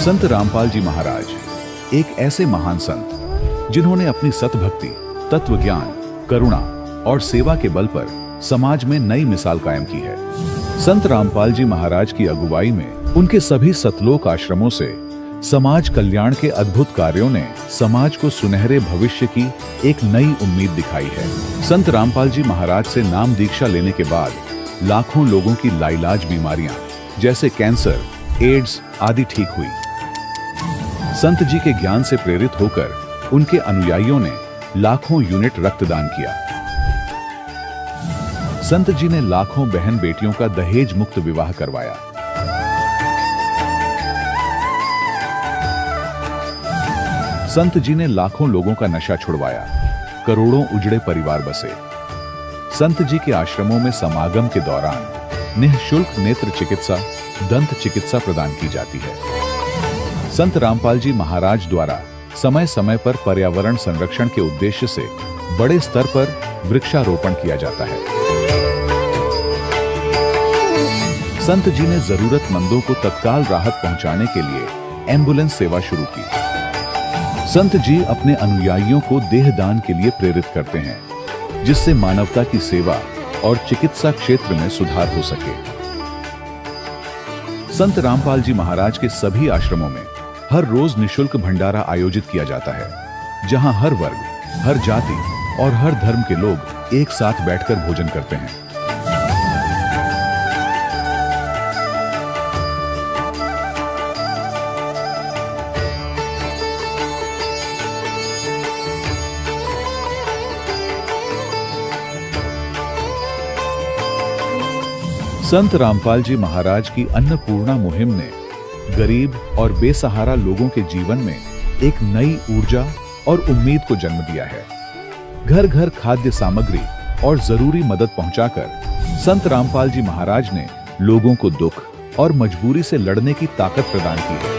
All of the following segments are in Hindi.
संत रामपाल जी महाराज एक ऐसे महान संत जिन्होंने अपनी सतभक्ति, तत्व ज्ञान, करुणा और सेवा के बल पर समाज में नई मिसाल कायम की है। संत रामपाल जी महाराज की अगुवाई में उनके सभी सतलोक आश्रमों से समाज कल्याण के अद्भुत कार्यों ने समाज को सुनहरे भविष्य की एक नई उम्मीद दिखाई है। संत रामपाल जी महाराज से नाम दीक्षा लेने के बाद लाखों लोगों की लाइलाज बीमारियां जैसे कैंसर, एड्स आदि ठीक हुई। संत जी के ज्ञान से प्रेरित होकर उनके अनुयायियों ने लाखों यूनिट रक्तदान किया। संत जी ने लाखों बहन बेटियों का दहेज मुक्त विवाह करवाया। संत जी ने लाखों लोगों का नशा छुड़वाया, करोड़ों उजड़े परिवार बसे। संत जी के आश्रमों में समागम के दौरान निःशुल्क नेत्र चिकित्सा, दंत चिकित्सा प्रदान की जाती है। संत रामपाल जी महाराज द्वारा समय समय पर पर्यावरण संरक्षण के उद्देश्य से बड़े स्तर पर वृक्षारोपण किया जाता है। संत जी ने जरूरतमंदों को तत्काल राहत पहुंचाने के लिए एम्बुलेंस सेवा शुरू की। संत जी अपने अनुयायियों को देहदान के लिए प्रेरित करते हैं, जिससे मानवता की सेवा और चिकित्सा क्षेत्र में सुधार हो सके। संत रामपाल जी महाराज के सभी आश्रमों में हर रोज निःशुल्क भंडारा आयोजित किया जाता है, जहां हर वर्ग, हर जाति और हर धर्म के लोग एक साथ बैठकर भोजन करते हैं। संत रामपाल जी महाराज की अन्नपूर्णा मुहिम ने गरीब और बेसहारा लोगों के जीवन में एक नई ऊर्जा और उम्मीद को जन्म दिया है। घर घर खाद्य सामग्री और जरूरी मदद पहुंचाकर संत रामपाल जी महाराज ने लोगों को दुख और मजबूरी से लड़ने की ताकत प्रदान की है।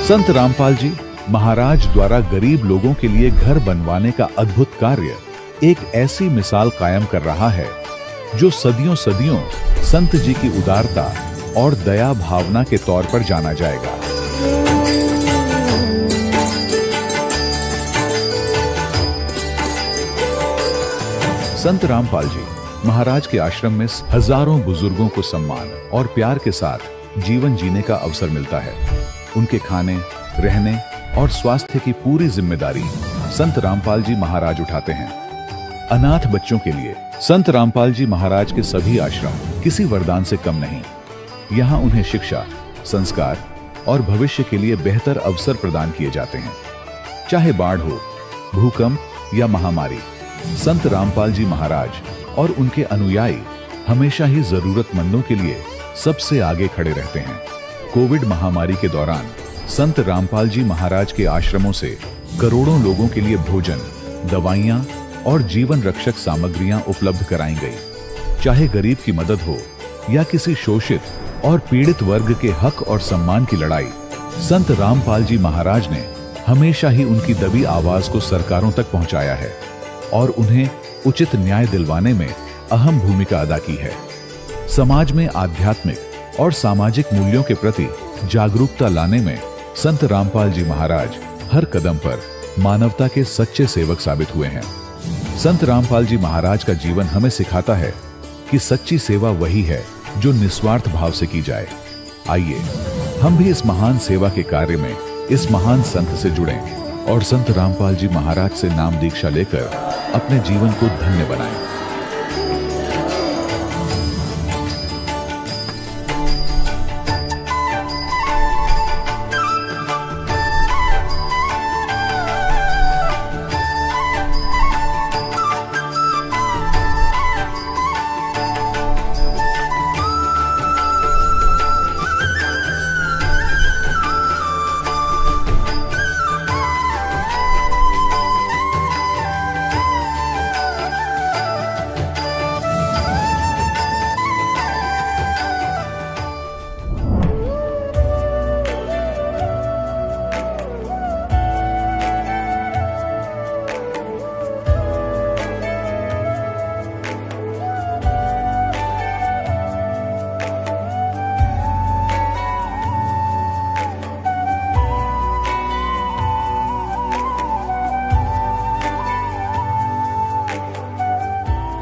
संत रामपाल जी महाराज द्वारा गरीब लोगों के लिए घर बनवाने का अद्भुत कार्य एक ऐसी मिसाल कायम कर रहा है जो सदियों सदियों संत जी की उदारता और दया भावना के तौर पर जाना जाएगा। संत रामपाल जी महाराज के आश्रम में हजारों बुजुर्गों को सम्मान और प्यार के साथ जीवन जीने का अवसर मिलता है। उनके खाने, रहने और स्वास्थ्य की पूरी जिम्मेदारी संत रामपाल जी महाराज उठाते हैं। अनाथ बच्चों के लिए संत रामपाल जी महाराज के सभी आश्रम किसी वरदान से कम नहीं। यहाँ उन्हें शिक्षा, संस्कार और भविष्य के लिए बेहतर अवसर प्रदान किए जाते हैं। चाहे बाढ़ हो, भूकंप या महामारी, संत रामपाल जी महाराज और उनके अनुयायी हमेशा ही जरूरतमंदों के लिए सबसे आगे खड़े रहते हैं। कोविड महामारी के दौरान संत रामपाल जी महाराज के आश्रमों से करोड़ों लोगों के लिए भोजन, दवाइयां और जीवन रक्षक सामग्रियां उपलब्ध कराई गई। चाहे गरीब की मदद हो या किसी शोषित और पीड़ित वर्ग के हक और सम्मान की लड़ाई, संत रामपाल जी महाराज ने हमेशा ही उनकी दबी आवाज को सरकारों तक पहुंचाया है और उन्हें उचित न्याय दिलवाने में अहम भूमिका अदा की है। समाज में आध्यात्मिक और सामाजिक मूल्यों के प्रति जागरूकता लाने में संत रामपाल जी महाराज हर कदम पर मानवता के सच्चे सेवक साबित हुए हैं। संत रामपाल जी महाराज का जीवन हमें सिखाता है कि सच्ची सेवा वही है जो निस्वार्थ भाव से की जाए। आइए हम भी इस महान सेवा के कार्य में इस महान संत से जुड़ें और संत रामपाल जी महाराज से नाम दीक्षा लेकर अपने जीवन को धन्य बनाएं।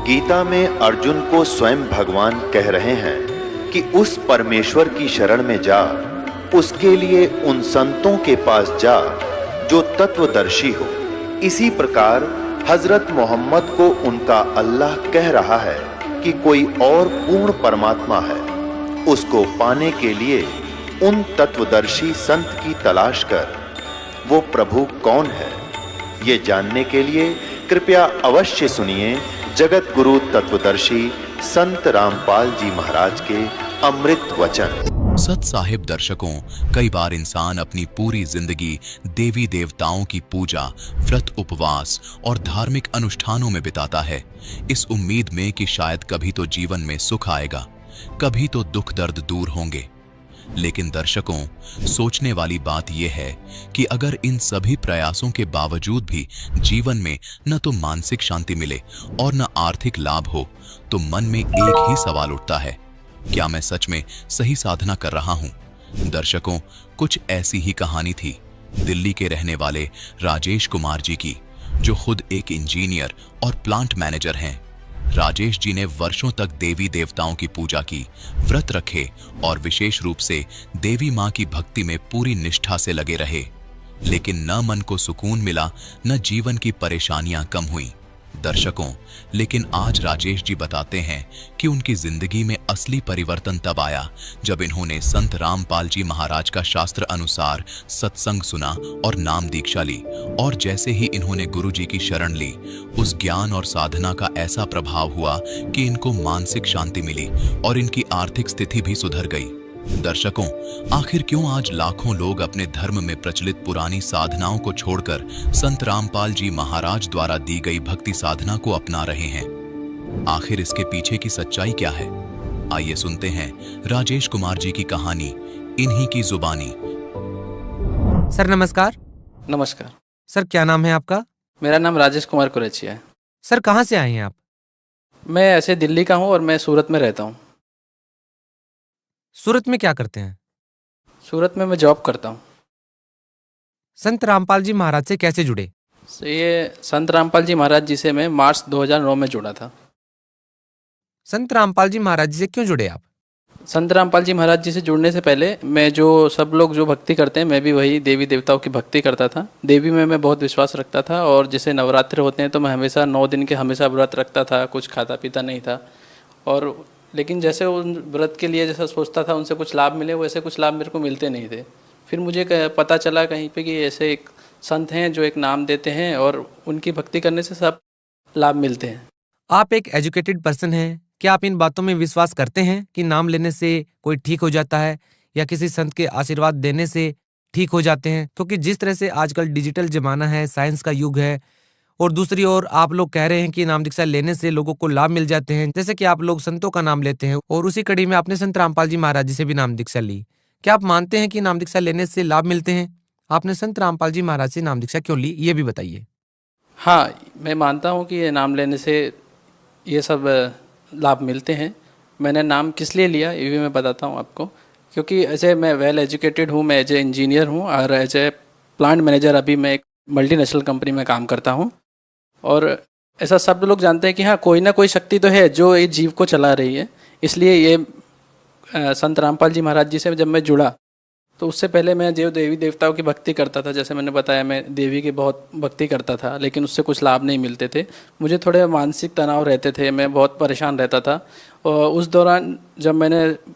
गीता में अर्जुन को स्वयं भगवान कह रहे हैं कि उस परमेश्वर की शरण में जा, उसके लिए उन संतों के पास जा जो तत्वदर्शी हो। इसी प्रकार हजरत मोहम्मद को उनका अल्लाह कह रहा है कि कोई और पूर्ण परमात्मा है, उसको पाने के लिए उन तत्वदर्शी संत की तलाश कर। वो प्रभु कौन है, ये जानने के लिए कृपया अवश्य सुनिए जगत गुरु तत्वदर्शी संत रामपाल जी महाराज के अमृत वचन। सत साहिब दर्शकों, कई बार इंसान अपनी पूरी जिंदगी देवी देवताओं की पूजा, व्रत, उपवास और धार्मिक अनुष्ठानों में बिताता है, इस उम्मीद में कि शायद कभी तो जीवन में सुख आएगा, कभी तो दुख दर्द दूर होंगे। लेकिन दर्शकों, सोचने वाली बात यह है कि अगर इन सभी प्रयासों के बावजूद भी जीवन में न तो मानसिक शांति मिले और न आर्थिक लाभ हो, तो मन में एक ही सवाल उठता है, क्या मैं सच में सही साधना कर रहा हूं? दर्शकों, कुछ ऐसी ही कहानी थी दिल्ली के रहने वाले राजेश कुमार जी की, जो खुद एक इंजीनियर और प्लांट मैनेजर हैं। राजेश जी ने वर्षों तक देवी देवताओं की पूजा की, व्रत रखे और विशेष रूप से देवी मां की भक्ति में पूरी निष्ठा से लगे रहे। लेकिन न मन को सुकून मिला, न जीवन की परेशानियां कम हुई। दर्शकों, लेकिन आज राजेश जी बताते हैं कि उनकी जिंदगी में असली परिवर्तन तब आया जब इन्होंने संत रामपाल जी महाराज का शास्त्र अनुसार सत्संग सुना और नाम दीक्षा ली। और जैसे ही इन्होंने गुरु जी की शरण ली, उस ज्ञान और साधना का ऐसा प्रभाव हुआ कि इनको मानसिक शांति मिली और इनकी आर्थिक स्थिति भी सुधर गई। दर्शकों, आखिर क्यों आज लाखों लोग अपने धर्म में प्रचलित पुरानी साधनाओं को छोड़कर संत रामपाल जी महाराज द्वारा दी गई भक्ति साधना को अपना रहे हैं? आखिर इसके पीछे की सच्चाई क्या है? आइए सुनते हैं राजेश कुमार जी की कहानी इन्हीं की जुबानी। सर नमस्कार। नमस्कार सर, क्या नाम है आपका? मेरा नाम राजेश कुमार कुरेचिया है। सर, कहाँ से आए हैं आप? मैं ऐसे दिल्ली का हूँ और मैं सूरत में रहता हूँ। सूरत में क्या करते हैं? सूरत में मैं जॉब करता हूँ। संत रामपाल जी महाराज से कैसे जुड़े? ये संत रामपाल जी महाराज जी से मैं मार्च 2009 में जुड़ा था। संत रामपाल जी महाराज जी से क्यों जुड़े आप? संत रामपाल जी महाराज जी से जुड़ने से पहले मैं जो सब लोग जो भक्ति करते हैं, मैं भी वही देवी देवताओं की भक्ति करता था। देवी में मैं बहुत विश्वास रखता था और जैसे नवरात्र होते हैं तो मैं हमेशा 9 दिन के हमेशा व्रत रखता था, कुछ खाता पीता नहीं था। और लेकिन जैसे उन व्रत के लिए जैसा सोचता था उनसे कुछ लाभ मिले, वैसे कुछ लाभ मेरे को मिलते नहीं थे। फिर मुझे पता चला कहीं पे कि ऐसे एक संत हैं जो एक नाम देते हैं और उनकी भक्ति करने से सब लाभ मिलते हैं। आप एक एजुकेटेड पर्सन हैं, क्या आप इन बातों में विश्वास करते हैं कि नाम लेने से कोई ठीक हो जाता है या किसी संत के आशीर्वाद देने से ठीक हो जाते हैं? क्योंकि जिस तरह से आजकल डिजिटल जमाना है, साइंस का युग है, और दूसरी ओर आप लोग कह रहे हैं कि नाम दीक्षा लेने से लोगों को लाभ मिल जाते हैं, जैसे कि आप लोग संतों का नाम लेते हैं और उसी कड़ी में आपने संत रामपाल जी महाराज जी से भी नाम दीक्षा ली। क्या आप मानते हैं कि नाम दीक्षा लेने से लाभ मिलते हैं? आपने संत रामपाल जी महाराज से नाम दीक्षा क्यों ली, ये भी बताइए। हाँ, मैं मानता हूँ कि ये नाम लेने से ये सब लाभ मिलते हैं। मैंने नाम किस लिए लिया ये भी मैं बताता हूँ आपको। क्योंकि ऐसे मैं वेल एजुकेटेड हूँ, मैं एज ए इंजीनियर हूँ और एज ए प्लांट मैनेजर अभी मैं एक मल्टीनेशनल कंपनी में काम करता हूँ। और ऐसा सब लोग जानते हैं कि हाँ, कोई ना कोई शक्ति तो है जो ये जीव को चला रही है। इसलिए ये संत रामपाल जी महाराज जी से जब मैं जुड़ा तो उससे पहले मैं जो देवी देवताओं की भक्ति करता था, जैसे मैंने बताया मैं देवी की बहुत भक्ति करता था, लेकिन उससे कुछ लाभ नहीं मिलते थे। मुझे थोड़े मानसिक तनाव रहते थे, मैं बहुत परेशान रहता था। और उस दौरान जब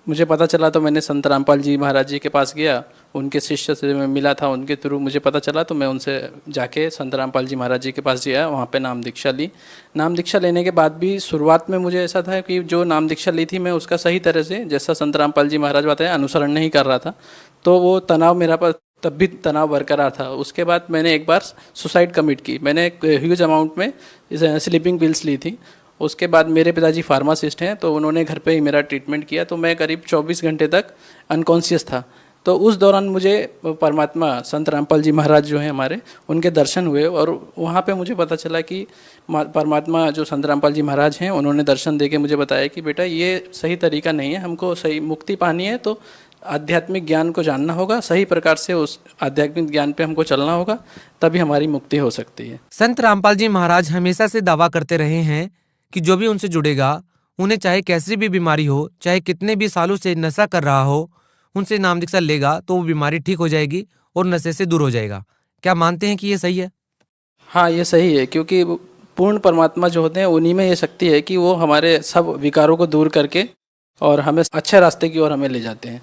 मुझे पता चला तो मैंने संत रामपाल जी महाराज जी के पास गया, उनके शिष्य से मैं मिला था, उनके थ्रू मुझे पता चला तो मैं उनसे जाके संत रामपाल जी महाराज जी के पास गया, वहाँ पे नाम दीक्षा ली। नाम दीक्षा लेने के बाद भी शुरुआत में मुझे ऐसा था कि जो नाम दीक्षा ली थी मैं उसका सही तरह से, जैसा संत रामपाल जी महाराज बताया, अनुसरण नहीं कर रहा था। तो वो तनाव मेरा पर तब भी तनाव बरकरार था। उसके बाद मैंने एक बार सुसाइड कमिट की। मैंने एक ह्यूज अमाउंट में स्लीपिंग पिल्स ली थी। उसके बाद मेरे पिताजी फार्मासिस्ट हैं तो उन्होंने घर पे ही मेरा ट्रीटमेंट किया, तो मैं करीब 24 घंटे तक अनकॉन्शियस था। तो उस दौरान मुझे परमात्मा संत रामपाल जी महाराज जो हैं हमारे, उनके दर्शन हुए और वहाँ पे मुझे पता चला कि परमात्मा जो संत रामपाल जी महाराज हैं उन्होंने दर्शन देके मुझे बताया कि बेटा ये सही तरीका नहीं है, हमको सही मुक्ति पानी है तो आध्यात्मिक ज्ञान को जानना होगा, सही प्रकार से उस आध्यात्मिक ज्ञान पे हमको चलना होगा, तभी हमारी मुक्ति हो सकती है। संत रामपाल जी महाराज हमेशा से दावा करते रहे हैं कि जो भी उनसे जुड़ेगा उन्हें चाहे कैसी भी बीमारी हो, चाहे कितने भी सालों से नशा कर रहा हो, उनसे नाम दीक्षा लेगा तो वो बीमारी ठीक हो जाएगी और नशे से दूर हो जाएगा। क्या मानते हैं कि ये सही है? हाँ, ये सही है, क्योंकि पूर्ण परमात्मा जो होते हैं उन्हीं में ये शक्ति है कि वो हमारे सब विकारों को दूर करके और हमें अच्छे रास्ते की ओर हमें ले जाते हैं।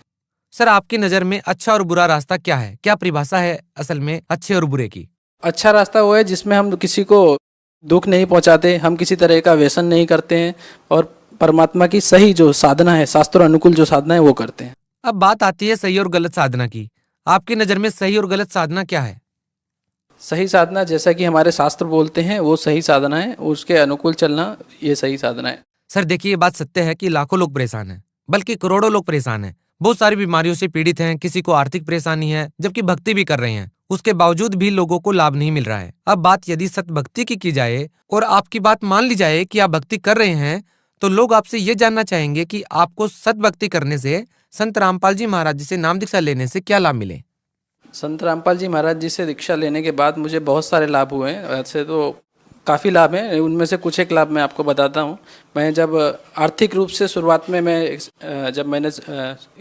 सर, आपकी नज़र में अच्छा और बुरा रास्ता क्या है? क्या परिभाषा है असल में अच्छे और बुरे की? अच्छा रास्ता वो है जिसमें हम किसी को दुख नहीं पहुंचाते, हम किसी तरह का व्यसन नहीं करते हैं और परमात्मा की सही जो साधना है, शास्त्रों अनुकूल जो साधना है वो करते हैं। अब बात आती है सही और गलत साधना की। आपकी नज़र में सही और गलत साधना क्या है? सही साधना जैसा कि हमारे शास्त्र बोलते हैं वो सही साधना है, उसके अनुकूल चलना ये सही साधना है। सर देखिए, ये बात सत्य है कि लाखों लोग परेशान हैं, बल्कि करोड़ों लोग परेशान हैं, बहुत सारी बीमारियों से पीड़ित हैं, किसी को आर्थिक परेशानी है, जबकि भक्ति भी कर रहे हैं, उसके बावजूद भी लोगों को लाभ नहीं मिल रहा है। अब बात यदि सत भक्ति की जाए और आपकी बात मान ली जाए कि आप भक्ति कर रहे हैं, तो लोग आपसे ये जानना चाहेंगे कि आपको सत भक्ति करने से, संत रामपाल जी महाराज जी से नाम दीक्षा लेने से क्या लाभ मिले? संत रामपाल जी महाराज जी से दीक्षा लेने के बाद मुझे बहुत सारे लाभ हुए हैं। वैसे तो काफ़ी लाभ हैं, उनमें से कुछ एक लाभ मैं आपको बताता हूँ। मैं जब आर्थिक रूप से शुरुआत में जब मैंने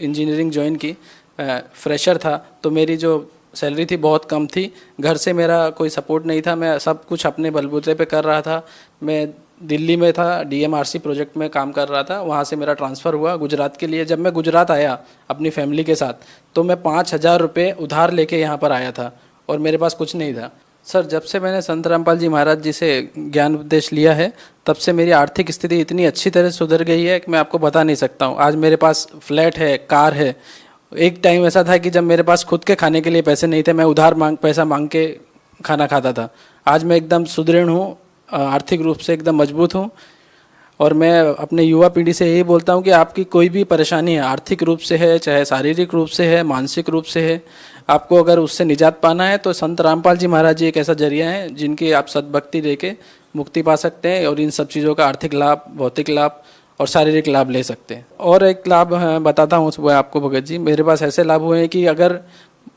इंजीनियरिंग ज्वाइन की, फ्रेशर था, तो मेरी जो सैलरी थी बहुत कम थी। घर से मेरा कोई सपोर्ट नहीं था, मैं सब कुछ अपने बलबूते पे कर रहा था। मैं दिल्ली में था, डीएमआरसी प्रोजेक्ट में काम कर रहा था। वहाँ से मेरा ट्रांसफ़र हुआ गुजरात के लिए। जब मैं गुजरात आया अपनी फैमिली के साथ, तो मैं 5,000 रुपये उधार लेके यहाँ पर आया था और मेरे पास कुछ नहीं था। सर, जब से मैंने संत रामपाल जी महाराज जी से ज्ञान उपदेश लिया है, तब से मेरी आर्थिक स्थिति इतनी अच्छी तरह सुधर गई है कि मैं आपको बता नहीं सकता हूँ। आज मेरे पास फ्लैट है, कार है। एक टाइम ऐसा था कि जब मेरे पास खुद के खाने के लिए पैसे नहीं थे, मैं उधार पैसा मांग के खाना खाता था। आज मैं एकदम सुदृढ़ हूँ, आर्थिक रूप से एकदम मजबूत हूँ। और मैं अपने युवा पीढ़ी से यही बोलता हूँ कि आपकी कोई भी परेशानी है, आर्थिक रूप से है, चाहे शारीरिक रूप से है, मानसिक रूप से है, आपको अगर उससे निजात पाना है तो संत रामपाल जी महाराज जी एक ऐसा जरिया है जिनकी आप सद्भक्ति लेके मुक्ति पा सकते हैं और इन सब चीज़ों का आर्थिक लाभ, भौतिक लाभ और शारीरिक लाभ ले सकते हैं। और एक लाभ बताता हूँ वो आपको भगत जी। मेरे पास ऐसे लाभ हुए हैं कि अगर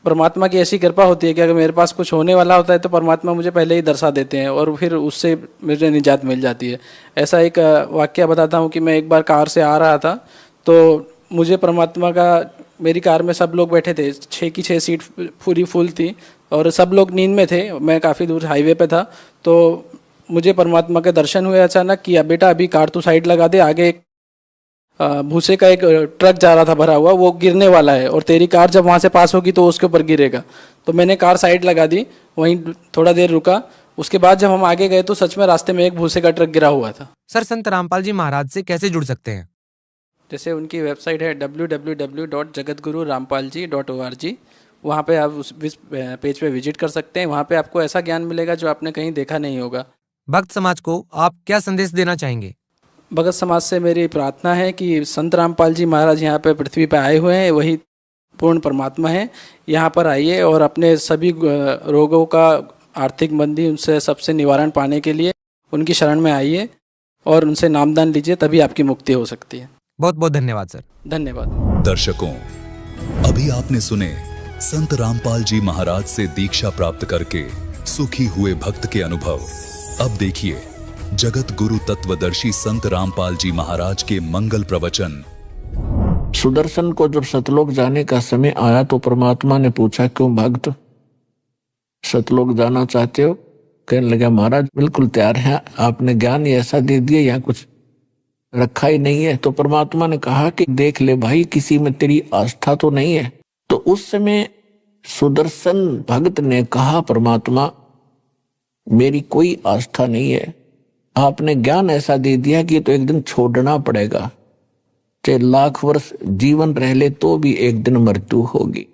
परमात्मा की ऐसी कृपा होती है कि अगर मेरे पास कुछ होने वाला होता है तो परमात्मा मुझे पहले ही दर्शा देते हैं और फिर उससे मुझे निजात मिल जाती है। ऐसा एक वाक्य बताता हूँ कि मैं एक बार कार से आ रहा था, तो मुझे परमात्मा का, मेरी कार में सब लोग बैठे थे, 6 की 6 सीट पूरी फुल थी और सब लोग नींद में थे। मैं काफ़ी दूर हाईवे पे था, तो मुझे परमात्मा के दर्शन हुए अचानक कि बेटा अभी कार तू साइड लगा दे, आगे एक भूसे का एक ट्रक जा रहा था भरा हुआ, वो गिरने वाला है और तेरी कार जब वहाँ से पास होगी तो उसके ऊपर गिरेगा। तो मैंने कार साइड लगा दी, वहीं थोड़ा देर रुका। उसके बाद जब हम आगे गए तो सच में रास्ते में एक भूसे का ट्रक गिरा हुआ था। सर, संत रामपाल जी महाराज से कैसे जुड़ सकते हैं? जैसे उनकी वेबसाइट है www.jagatgururampalji.org, वहाँ पे आप उस पेज पे विजिट कर सकते हैं। वहाँ पे आपको ऐसा ज्ञान मिलेगा जो आपने कहीं देखा नहीं होगा। भक्त समाज को आप क्या संदेश देना चाहेंगे? भगत समाज से मेरी प्रार्थना है कि संत रामपाल जी महाराज यहाँ पे पृथ्वी पे आए हुए हैं, वही पूर्ण परमात्मा है। यहाँ पर आइए और अपने सभी रोगों का, आर्थिक मंदी, उनसे सबसे निवारण पाने के लिए उनकी शरण में आइए और उनसे नामदान लीजिए, तभी आपकी मुक्ति हो सकती है। बहुत बहुत धन्यवाद सर। धन्यवाद। दर्शकों, अभी आपने सुने संत रामपाल जी महाराज से दीक्षा प्राप्त करके सुखी हुए भक्त के अनुभव। अब देखिए जगत गुरु तत्वदर्शी संत रामपाल जी महाराज के मंगल प्रवचन। सुदर्शन को जब सतलोक जाने का समय आया तो परमात्मा ने पूछा, क्यों भक्त सतलोक जाना चाहते हो? कहने लगा, महाराज बिल्कुल तैयार है, आपने ज्ञान ही ऐसा दे दिया, यहाँ कुछ रखा ही नहीं है। तो परमात्मा ने कहा कि देख ले भाई, किसी में तेरी आस्था तो नहीं है। तो उस समय सुदर्शन भक्त ने कहा, परमात्मा मेरी कोई आस्था नहीं है, आपने ज्ञान ऐसा दे दिया कि तो एक दिन छोड़ना पड़ेगा, चाहे लाख वर्ष जीवन रह ले तो भी एक दिन मृत्यु होगी।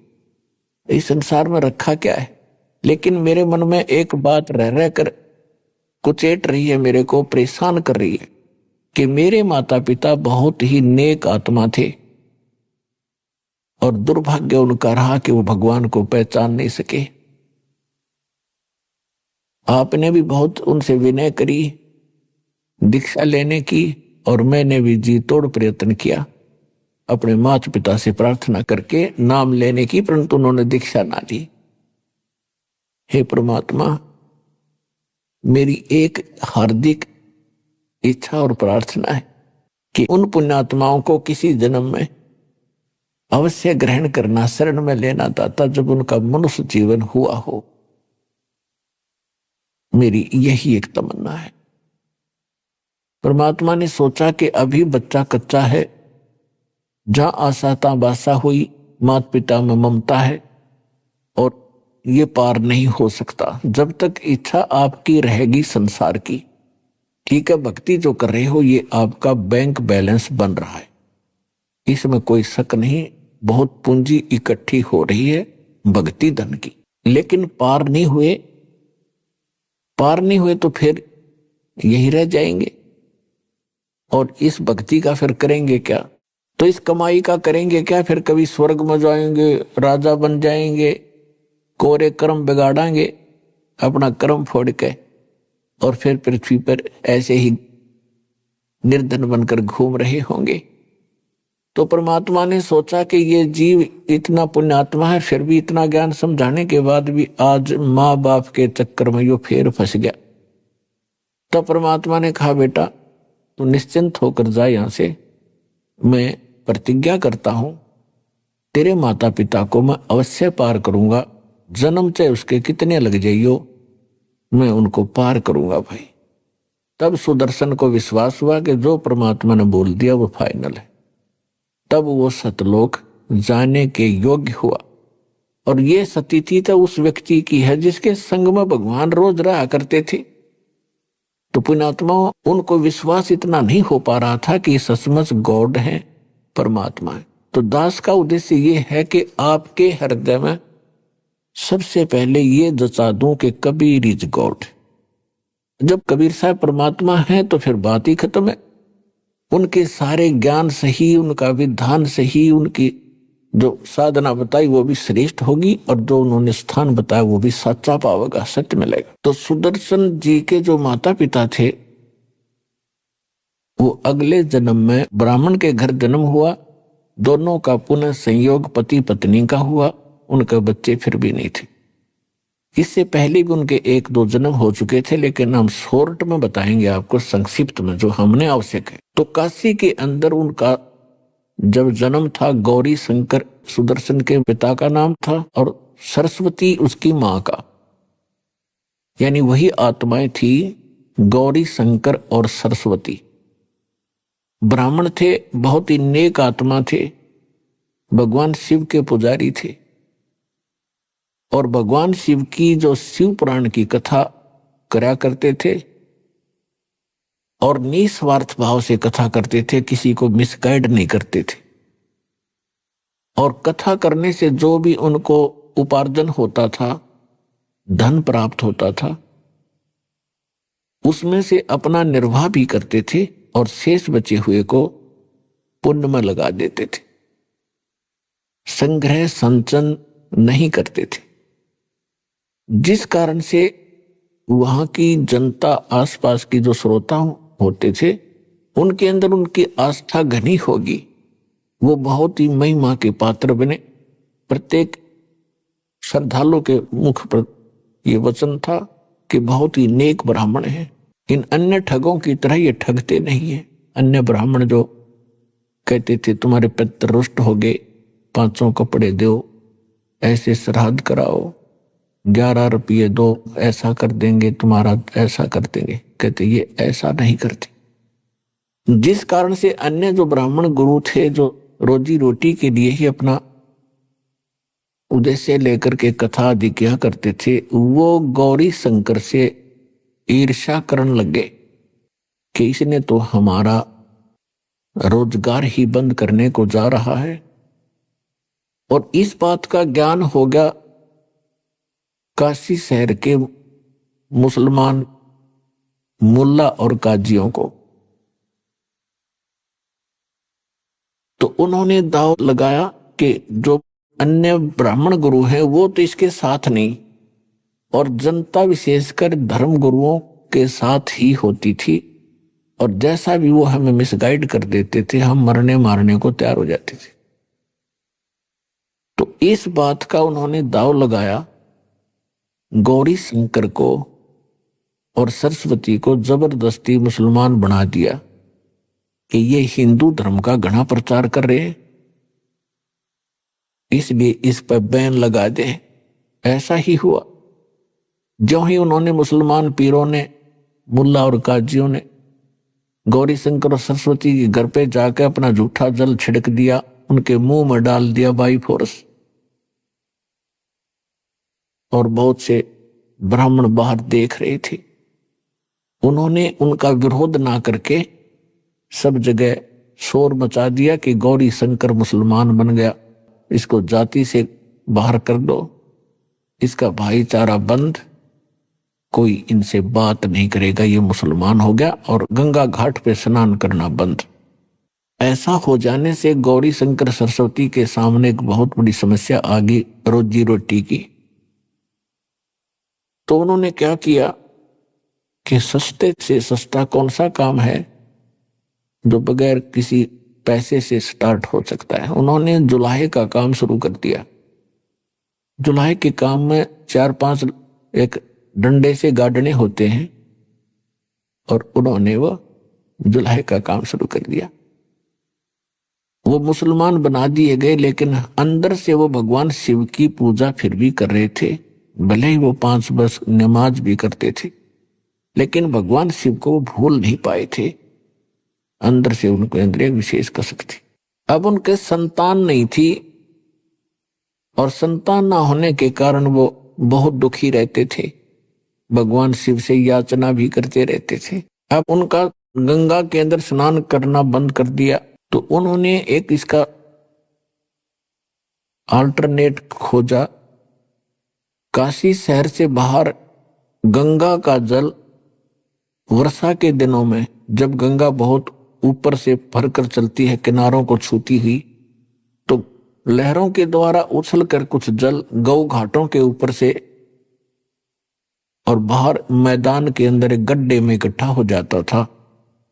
इस संसार में रखा क्या है? लेकिन मेरे मन में एक बात रह रह कर कुचेट रही है, मेरे को परेशान कर रही है कि मेरे माता पिता बहुत ही नेक आत्मा थे और दुर्भाग्य उनका रहा कि वो भगवान को पहचान नहीं सके। आपने भी बहुत उनसे विनय करी, दीक्षा लेने की, और मैंने भी जी तोड़ प्रयत्न किया अपने माता पिता से प्रार्थना करके नाम लेने की, परंतु उन्होंने दीक्षा ना दी। हे परमात्मा, मेरी एक हार्दिक इच्छा और प्रार्थना है कि उन पुण्यात्माओं को किसी जन्म में अवश्य ग्रहण करना, शरण में लेना दाता, जब उनका मनुष्य जीवन हुआ हो। मेरी यही एक तमन्ना है। परमात्मा ने सोचा कि अभी बच्चा कच्चा है, जहां आशा ता बासा हुई, माता पिता में ममता है और ये पार नहीं हो सकता जब तक इच्छा आपकी रहेगी संसार की। ठीक है, भक्ति जो कर रहे हो ये आपका बैंक बैलेंस बन रहा है, इसमें कोई शक नहीं। बहुत पूंजी इकट्ठी हो रही है भक्ति धन की, लेकिन पार नहीं हुए तो फिर यही रह जाएंगे। और इस भक्ति का फिर करेंगे क्या? तो इस कमाई का करेंगे क्या? फिर कभी स्वर्ग में जाएंगे, राजा बन जाएंगे, कोरे कर्म बिगाड़ेंगे अपना कर्म फोड़ के, और फिर पृथ्वी पर ऐसे ही निर्धन बनकर घूम रहे होंगे। तो परमात्मा ने सोचा कि ये जीव इतना पुण्यात्मा है, फिर भी इतना ज्ञान समझाने के बाद भी आज माँ बाप के चक्कर में यो फिर फंस गया। तब परमात्मा ने कहा, बेटा तू निश्चिंत होकर जा यहां से, मैं प्रतिज्ञा करता हूं तेरे माता पिता को मैं अवश्य पार करूंगा, जन्म चाहे उसके कितने लग जाइयो, मैं उनको पार करूंगा भाई। तब सुदर्शन को विश्वास हुआ कि जो परमात्मा ने बोल दिया वो फाइनल है। तब वो सतलोक जाने के योग्य हुआ। और ये सतीति तो उस व्यक्ति की है जिसके संग में भगवान रोज रहा करते थे। तो पुण्यात्मा उनको विश्वास इतना नहीं हो पा रहा था कि सचमुच गॉड है, परमात्मा है। तो दास का उद्देश्य ये है कि आपके हृदय में सबसे पहले ये जचा दूं कि कबीर इज गॉड। जब कबीर साहब परमात्मा है तो फिर बात ही खत्म है। उनके सारे ज्ञान सही, उनका विधान सही, उनकी जो साधना बताई वो भी श्रेष्ठ होगी, और जो उन्होंने स्थान बताया वो भी सच्चा पावेगा, सत्य मिलेगा। तो सुदर्शन जी के जो माता पिता थे वो अगले जन्म में ब्राह्मण के घर जन्म हुआ। दोनों का पुनः संयोग पति पत्नी का हुआ, उनके बच्चे फिर भी नहीं थे। इससे पहले भी उनके 1-2 जन्म हो चुके थे, लेकिन हम शॉर्ट में बताएंगे आपको, संक्षिप्त में जो हमने आवश्यक है। तो काशी के अंदर उनका जब जन्म था, गौरी शंकर सुदर्शन के पिता का नाम था और सरस्वती उसकी मां का, यानी वही आत्माएं थी गौरी शंकर और सरस्वती। ब्राह्मण थे, बहुत ही नेक आत्मा थे, भगवान शिव के पुजारी थे। और भगवान शिव की जो शिव पुराण की कथा करा करते थे और निस्वार्थ भाव से कथा करते थे, किसी को मिसगाइड नहीं करते थे। और कथा करने से जो भी उनको उपार्जन होता था, धन प्राप्त होता था, उसमें से अपना निर्वाह भी करते थे और शेष बचे हुए को पुण्य में लगा देते थे। संग्रह संचन नहीं करते थे, जिस कारण से वहां की जनता, आसपास की जो श्रोता होते थे, उनके अंदर उनकी आस्था घनी होगी। वो बहुत ही महिमा के पात्र बने। प्रत्येक श्रद्धालु के मुख पर ये वचन था कि बहुत ही नेक ब्राह्मण है। इन अन्य ठगों की तरह ये ठगते नहीं है। अन्य ब्राह्मण जो कहते थे तुम्हारे पितर रुष्ट हो गए, 500 कपड़े दो, ऐसे श्राद्ध कराओ, 11 रुपये दो, ऐसा कर देंगे, तुम्हारा ऐसा कर देंगे, कहते ये ऐसा नहीं करते। जिस कारण से अन्य जो ब्राह्मण गुरु थे, जो रोजी रोटी के लिए ही अपना उद्देश्य लेकर के कथा आदि किया करते थे, वो गौरी शंकर से ईर्ष्या करने लगे कि इसने तो हमारा रोजगार ही बंद करने को जा रहा है। और इस बात का ज्ञान हो गया काशी शहर के मुसलमान मुल्ला और काजियों को। तो उन्होंने दाव लगाया कि जो अन्य ब्राह्मण गुरु हैं वो तो इसके साथ नहीं, और जनता विशेषकर धर्म गुरुओं के साथ ही होती थी, और जैसा भी वो हमें मिसगाइड कर देते थे, हम मरने मारने को तैयार हो जाते थे। तो इस बात का उन्होंने दाव लगाया गौरी शंकर को और सरस्वती को जबरदस्ती मुसलमान बना दिया कि ये हिंदू धर्म का घना प्रचार कर रहे हैं, इसलिए इस पर बैन लगा दे। ऐसा ही हुआ। जो ही उन्होंने मुसलमान पीरों ने, मुल्ला और काजियों ने गौरी शंकर और सरस्वती के घर पे जाकर अपना झूठा जल छिड़क दिया, उनके मुंह में डाल दिया बाई फोर्स, और बहुत से ब्राह्मण बाहर देख रहे थे। उन्होंने उनका विरोध ना करके सब जगह शोर मचा दिया कि गौरी शंकर मुसलमान बन गया, इसको जाति से बाहर कर दो, इसका भाईचारा बंद, कोई इनसे बात नहीं करेगा, ये मुसलमान हो गया, और गंगा घाट पे स्नान करना बंद। ऐसा हो जाने से गौरी शंकर सरस्वती के सामने एक बहुत बड़ी समस्या आ गई, रोजी रोटी की। तो उन्होंने क्या किया कि सस्ते से सस्ता कौन सा काम है जो बगैर किसी पैसे से स्टार्ट हो सकता है। उन्होंने जुलाहे का काम शुरू कर दिया। जुलाहे के काम में 4-5 एक डंडे से गाड़ने होते हैं, और उन्होंने वो जुलाहे का काम शुरू कर दिया। वो मुसलमान बना दिए गए, लेकिन अंदर से वो भगवान शिव की पूजा फिर भी कर रहे थे। भले ही वो 5 वर्ष नमाज भी करते थे, लेकिन भगवान शिव को वो भूल नहीं पाए थे। अंदर से उनको अंदर एक विशेष कसक थी। अब उनके संतान नहीं थी, और संतान ना होने के कारण वो बहुत दुखी रहते थे, भगवान शिव से याचना भी करते रहते थे। अब उनका गंगा के अंदर स्नान करना बंद कर दिया, तो उन्होंने एक इसका अल्टरनेट खोजा। काशी शहर से बाहर गंगा का जल वर्षा के दिनों में, जब गंगा बहुत ऊपर से भरकर चलती है, किनारों को छूती हुई, तो लहरों के द्वारा उछलकर कुछ जल गौ घाटों के ऊपर से और बाहर मैदान के अंदर एक गड्ढे में इकट्ठा हो जाता था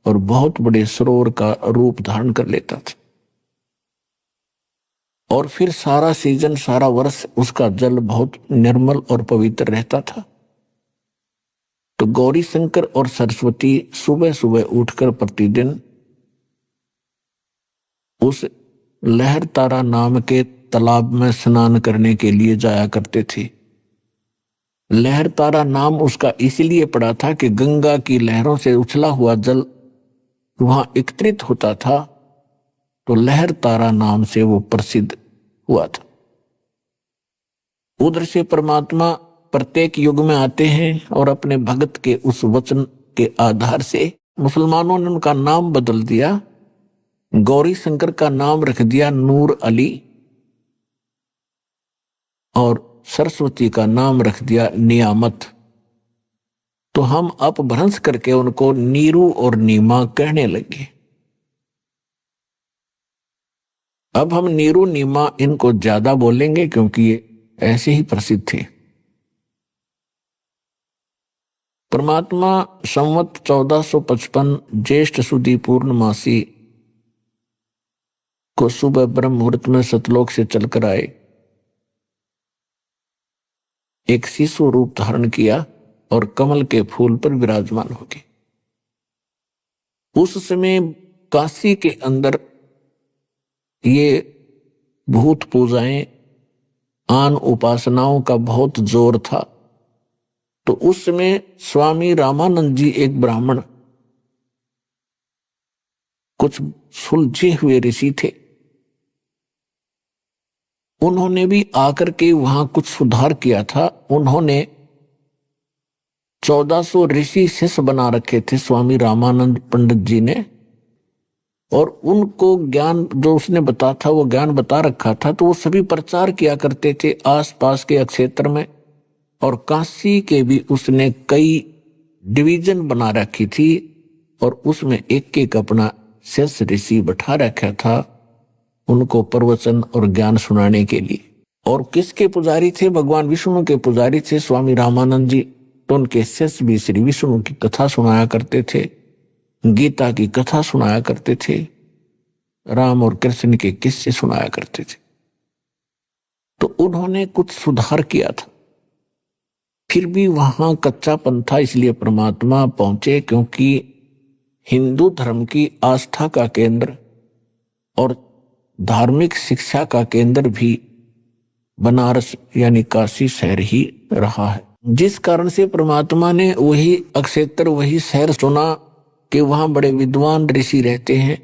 और बहुत बड़े सरोवर का रूप धारण कर लेता था। और फिर सारा सीजन, सारा वर्ष उसका जल बहुत निर्मल और पवित्र रहता था। तो गौरी शंकर और सरस्वती सुबह सुबह उठकर प्रतिदिन उस लहर तारा नाम के तालाब में स्नान करने के लिए जाया करते थे। लहर तारा नाम उसका इसलिए पड़ा था कि गंगा की लहरों से उछला हुआ जल वहां एकत्रित होता था, तो लहर तारा नाम से वो प्रसिद्ध हुआ था। उधर से परमात्मा प्रत्येक युग में आते हैं और अपने भगत के उस वचन के आधार से मुसलमानों ने उनका नाम बदल दिया। गौरी शंकर का नाम रख दिया नूर अली, और सरस्वती का नाम रख दिया नियामत। तो हम अपभ्रंश करके उनको नीरू और नीमा कहने लगे। अब हम नीरू नीमा इनको ज्यादा बोलेंगे क्योंकि ये ऐसे ही प्रसिद्ध थे। परमात्मा संवत 1455 ज्येष्ठ सुदी पूर्णमासी को सुबह ब्रह्म मुहूर्त में सतलोक से चलकर आए, एक शिशु रूप धारण किया और कमल के फूल पर विराजमान हो गए। उस समय काशी के अंदर ये भूत पूजाएं, आन उपासनाओं का बहुत जोर था। तो उस समय स्वामी रामानंद जी एक ब्राह्मण, कुछ सुलझे हुए ऋषि थे, उन्होंने भी आकर के वहां कुछ सुधार किया था। उन्होंने 1400 ऋषि शिष्य बना रखे थे स्वामी रामानंद पंडित जी ने, और उनको ज्ञान जो उसने बता था वो ज्ञान बता रखा था। तो वो सभी प्रचार किया करते थे आसपास के क्षेत्र में, और काशी के भी उसने कई डिवीजन बना रखी थी, और उसमें एक एक अपना शिष्य ऋषि बैठा रखा था उनको प्रवचन और ज्ञान सुनाने के लिए। और किसके पुजारी थे? भगवान विष्णु के पुजारी थे स्वामी रामानंद जी। तो उनके शिष्य भी श्री विष्णु की कथा सुनाया करते थे, गीता की कथा सुनाया करते थे, राम और कृष्ण के किस्से सुनाया करते थे। तो उन्होंने कुछ सुधार किया था। फिर भी वहां कच्चापन था, इसलिए परमात्मा पहुंचे, क्योंकि हिंदू धर्म की आस्था का केंद्र और धार्मिक शिक्षा का केंद्र भी बनारस यानी काशी शहर ही रहा है। जिस कारण से परमात्मा ने वही अक्षेत्र, वही शहर चुना कि वहां बड़े विद्वान ऋषि रहते हैं।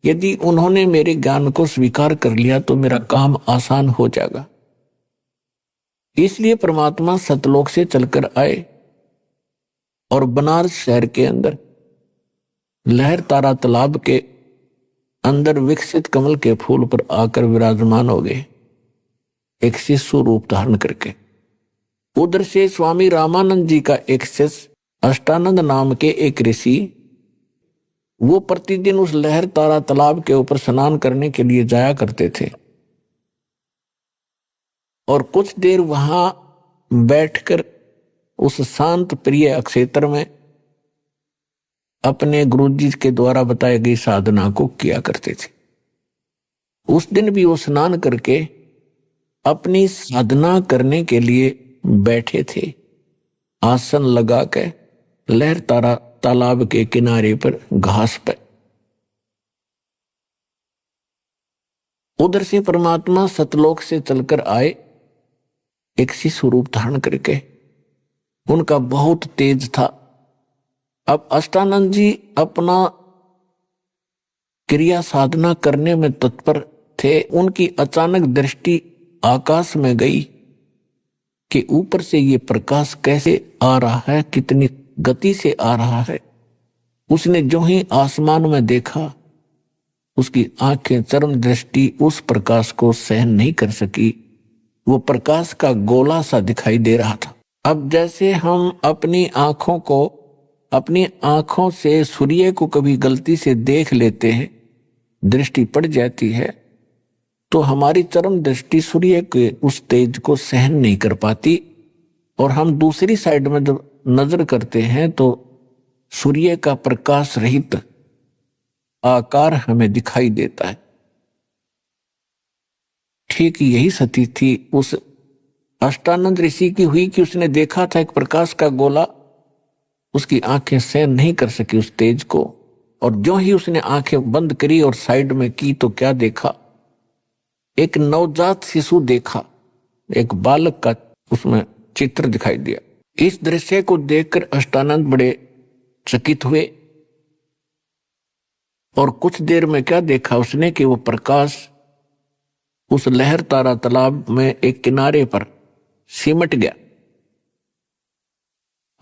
यदि उन्होंने मेरे ज्ञान को स्वीकार कर लिया तो मेरा काम आसान हो जाएगा। इसलिए परमात्मा सतलोक से चलकर आए और बनारस शहर के अंदर लहर तारा तालाब के अंदर विकसित कमल के फूल पर आकर विराजमान हो गए, एक शिशु रूप धारण करके। उधर से स्वामी रामानंद जी का एक शिष्य अष्टानंद नाम के एक ऋषि, वो प्रतिदिन उस लहर तारा तालाब के ऊपर स्नान करने के लिए जाया करते थे और कुछ देर वहां बैठकर उस शांत प्रिय अक्षेत्र में अपने गुरुजी के द्वारा बताई गई साधना को किया करते थे। उस दिन भी वो स्नान करके अपनी साधना करने के लिए बैठे थे, आसन लगा के लहर तारा तालाब के किनारे पर घास पर। उधर से परमात्मा सतलोक से चलकर आए, एक शिशु रूप धारण करके। उनका बहुत तेज था। अब अष्टानंद जी अपना क्रिया साधना करने में तत्पर थे। उनकी अचानक दृष्टि आकाश में गई कि ऊपर से ये प्रकाश कैसे आ रहा है, कितनी गति से आ रहा है। उसने जो ही आसमान में देखा, उसकी आंखें चरम दृष्टि उस प्रकाश को सहन नहीं कर सकी। वो प्रकाश का गोला सा दिखाई दे रहा था। अब जैसे हम अपनी आंखों से सूर्य को कभी गलती से देख लेते हैं, दृष्टि पड़ जाती है, तो हमारी चरम दृष्टि सूर्य के उस तेज को सहन नहीं कर पाती और हम दूसरी साइड में जब नजर करते हैं तो सूर्य का प्रकाश रहित आकार हमें दिखाई देता है। ठीक यही स्थिति थी उस अष्टानंद ऋषि की हुई कि उसने देखा था एक प्रकाश का गोला, उसकी आंखें सहन नहीं कर सकी उस तेज को, और जो ही उसने आंखें बंद करी और साइड में की तो क्या देखा, एक नवजात शिशु देखा, एक बालक का उसमें चित्र दिखाई दिया। इस दृश्य को देखकर अष्टानंद बड़े चकित हुए और कुछ देर में क्या देखा उसने कि वो प्रकाश उस लहर तारा तालाब में एक किनारे पर सिमट गया।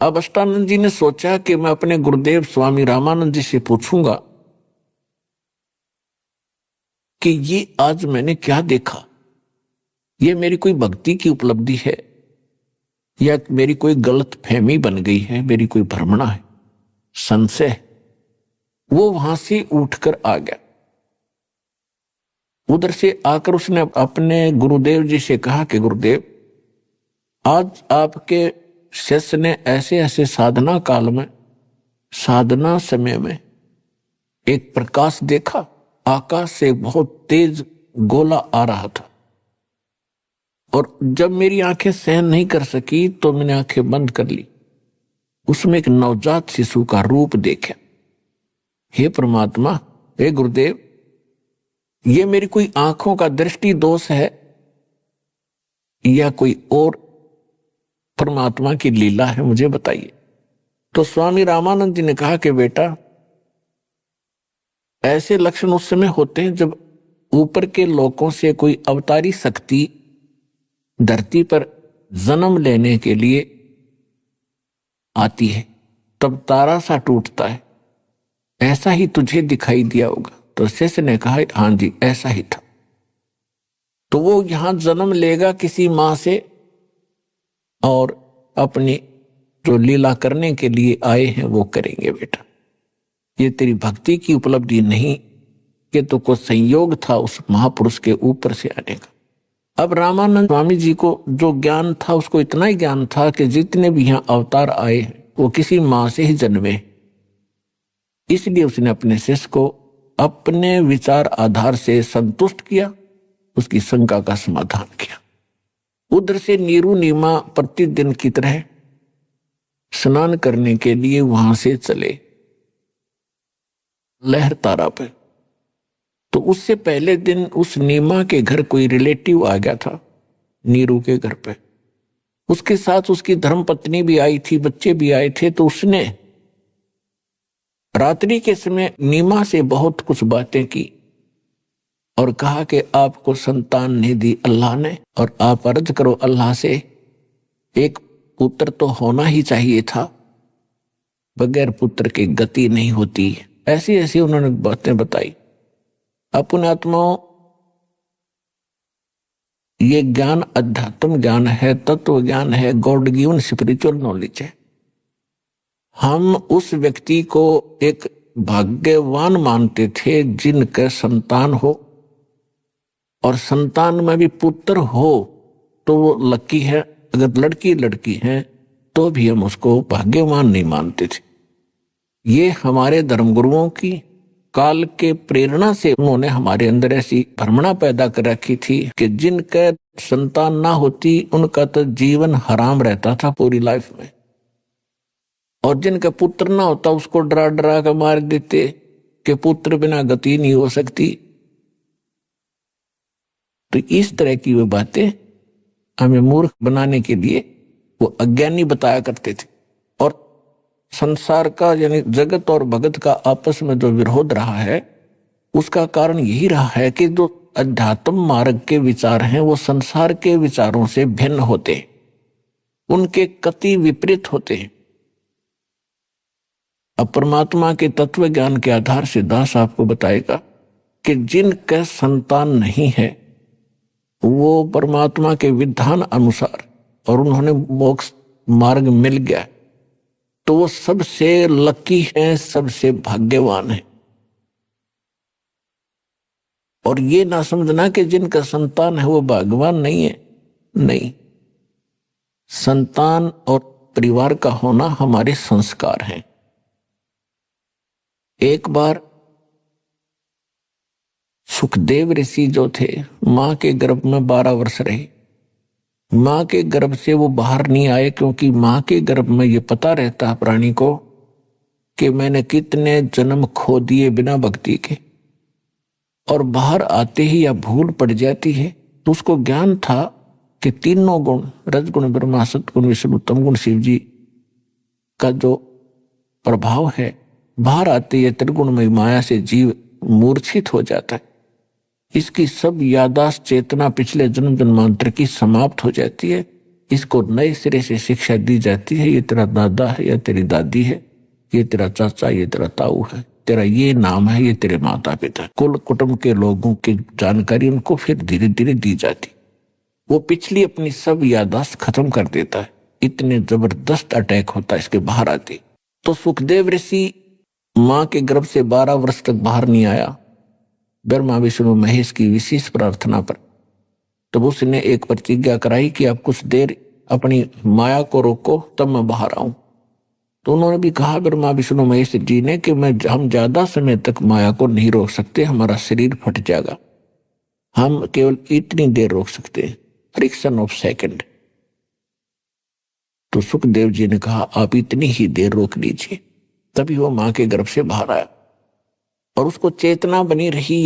अब अष्टानंद जी ने सोचा कि मैं अपने गुरुदेव स्वामी रामानंद जी से पूछूंगा कि ये आज मैंने क्या देखा, ये मेरी कोई भक्ति की उपलब्धि है या मेरी कोई गलत फहमी बन गई है, मेरी कोई भ्रमणा है, संशय। वो वहां से उठकर आ गया। उधर से आकर उसने अपने गुरुदेव जी से कहा कि गुरुदेव, आज आपके शिष्य ने ऐसे ऐसे साधना काल में, साधना समय में एक प्रकाश देखा, आकाश से बहुत तेज गोला आ रहा था, और जब मेरी आंखें सहन नहीं कर सकी तो मैंने आंखें बंद कर ली। उसमें एक नवजात शिशु का रूप देखा। हे परमात्मा, हे गुरुदेव, ये मेरी कोई आंखों का दृष्टि दोष है या कोई और परमात्मा की लीला है, मुझे बताइए। तो स्वामी रामानंद जी ने कहा कि बेटा, ऐसे लक्षण उस समय होते हैं जब ऊपर के लोकों से कोई अवतारी शक्ति धरती पर जन्म लेने के लिए आती है, तब तारा सा टूटता है। ऐसा ही तुझे दिखाई दिया होगा। तो शिष्य ने कहा हाँ जी, ऐसा ही था। तो वो यहां जन्म लेगा किसी मां से और अपनी जो लीला करने के लिए आए हैं वो करेंगे। बेटा, ये तेरी भक्ति की उपलब्धि नहीं, कि तो को संयोग था उस महापुरुष के ऊपर से आने का। अब रामानंद स्वामी जी को जो ज्ञान था, उसको इतना ही ज्ञान था कि जितने भी यहाँ अवतार आए वो किसी मां से ही जन्मे। इसलिए उसने अपने शिष्य को अपने विचार आधार से संतुष्ट किया, उसकी शंका का समाधान किया। उधर से नीरू नीमा प्रतिदिन की तरह स्नान करने के लिए वहां से चले लहर तारा पे। तो उससे पहले दिन उस नीमा के घर कोई रिलेटिव आ गया था, नीरू के घर पे। उसके साथ उसकी धर्मपत्नी भी आई थी, बच्चे भी आए थे। तो उसने रात्रि के समय नीमा से बहुत कुछ बातें की और कहा कि आपको संतान नहीं दी अल्लाह ने, और आप अर्ज करो अल्लाह से, एक पुत्र तो होना ही चाहिए था, बगैर पुत्र की गति नहीं होती। ऐसी ऐसी उन्होंने बातें बताई। अपने आत्माओं, ये ज्ञान अध्यात्म ज्ञान है, तत्व ज्ञान है, गॉड गिवन स्पिरिचुअल नॉलेज है। हम उस व्यक्ति को एक भाग्यवान मानते थे जिनके संतान हो, और संतान में भी पुत्र हो तो वो लकी है। अगर लड़की है तो भी हम उसको भाग्यवान नहीं मानते थे। ये हमारे धर्मगुरुओं की काल के प्रेरणा से उन्होंने हमारे अंदर ऐसी भ्रमणा पैदा कर रखी थी कि जिनका संतान ना होती उनका तो जीवन हराम रहता था पूरी लाइफ में, और जिनका पुत्र ना होता उसको डरा डरा कर मार देते कि पुत्र बिना गति नहीं हो सकती। तो इस तरह की वे बातें हमें मूर्ख बनाने के लिए वो अज्ञानी बताया करते थे। और संसार का यानी जगत और भगत का आपस में जो विरोध रहा है उसका कारण यही रहा है कि जो अध्यात्म मार्ग के विचार हैं वो संसार के विचारों से भिन्न होते हैं, उनके कति विपरीत होते हैं। अब परमात्मा के तत्व ज्ञान के आधार से दास आपको बताएगा कि जिनका संतान नहीं है वो परमात्मा के विधान अनुसार और उन्होंने मोक्ष मार्ग मिल गया तो वो सबसे लकी हैं, सबसे भाग्यवान हैं। और ये ना समझना कि जिनका संतान है वो भाग्यवान नहीं है, नहीं। संतान और परिवार का होना हमारे संस्कार हैं। एक बार सुखदेव ऋषि जो थे मां के गर्भ में 12 वर्ष रहे। मां के गर्भ से वो बाहर नहीं आए क्योंकि मां के गर्भ में ये पता रहता प्राणी को कि मैंने कितने जन्म खो दिए बिना भक्ति के, और बाहर आते ही या भूल पड़ जाती है तो उसको ज्ञान था कि तीनों गुण, रजगुण ब्रह्मा, सतगुण विष्णु, तमगुण शिव जी का जो प्रभाव है, बाहर आते ही त्रिगुणमयी माया से जीव मूर्छित हो जाता है। इसकी सब यादाश्त चेतना पिछले जन्म जन्मांतर की समाप्त हो जाती है। इसको नए सिरे से शिक्षा दी जाती है, ये तेरा दादा है या तेरी दादी है, ये तेरा चाचा, ये तेरा ताऊ है, तेरा ये नाम है, ये तेरे माता पिता। कुल कुटुंब के लोगों की जानकारी उनको फिर धीरे धीरे दी जाती। वो पिछली अपनी सब यादाश्त खत्म कर देता है। इतने जबरदस्त अटैक होता है इसके बाहर आते। तो सुखदेव ऋषि मां के गर्भ से 12 वर्ष तक बाहर नहीं आया ब्रह्मा विष्णु महेश की विशेष प्रार्थना पर। तब उसने एक प्रतिज्ञा कराई कि आप कुछ देर अपनी माया को रोको तब मैं बाहर आऊं। तो उन्होंने भी कहा ब्रह्मा विष्णु महेश जी ने कि हम ज्यादा समय तक माया को नहीं रोक सकते, हमारा शरीर फट जाएगा, हम केवल इतनी देर रोक सकते हैं, फ्रिक्शन ऑफ सेकंड। तो सुखदेव जी ने कहा आप इतनी ही देर रोक लीजिए। तभी वो मां के गर्भ से बाहर आया और उसको चेतना बनी रही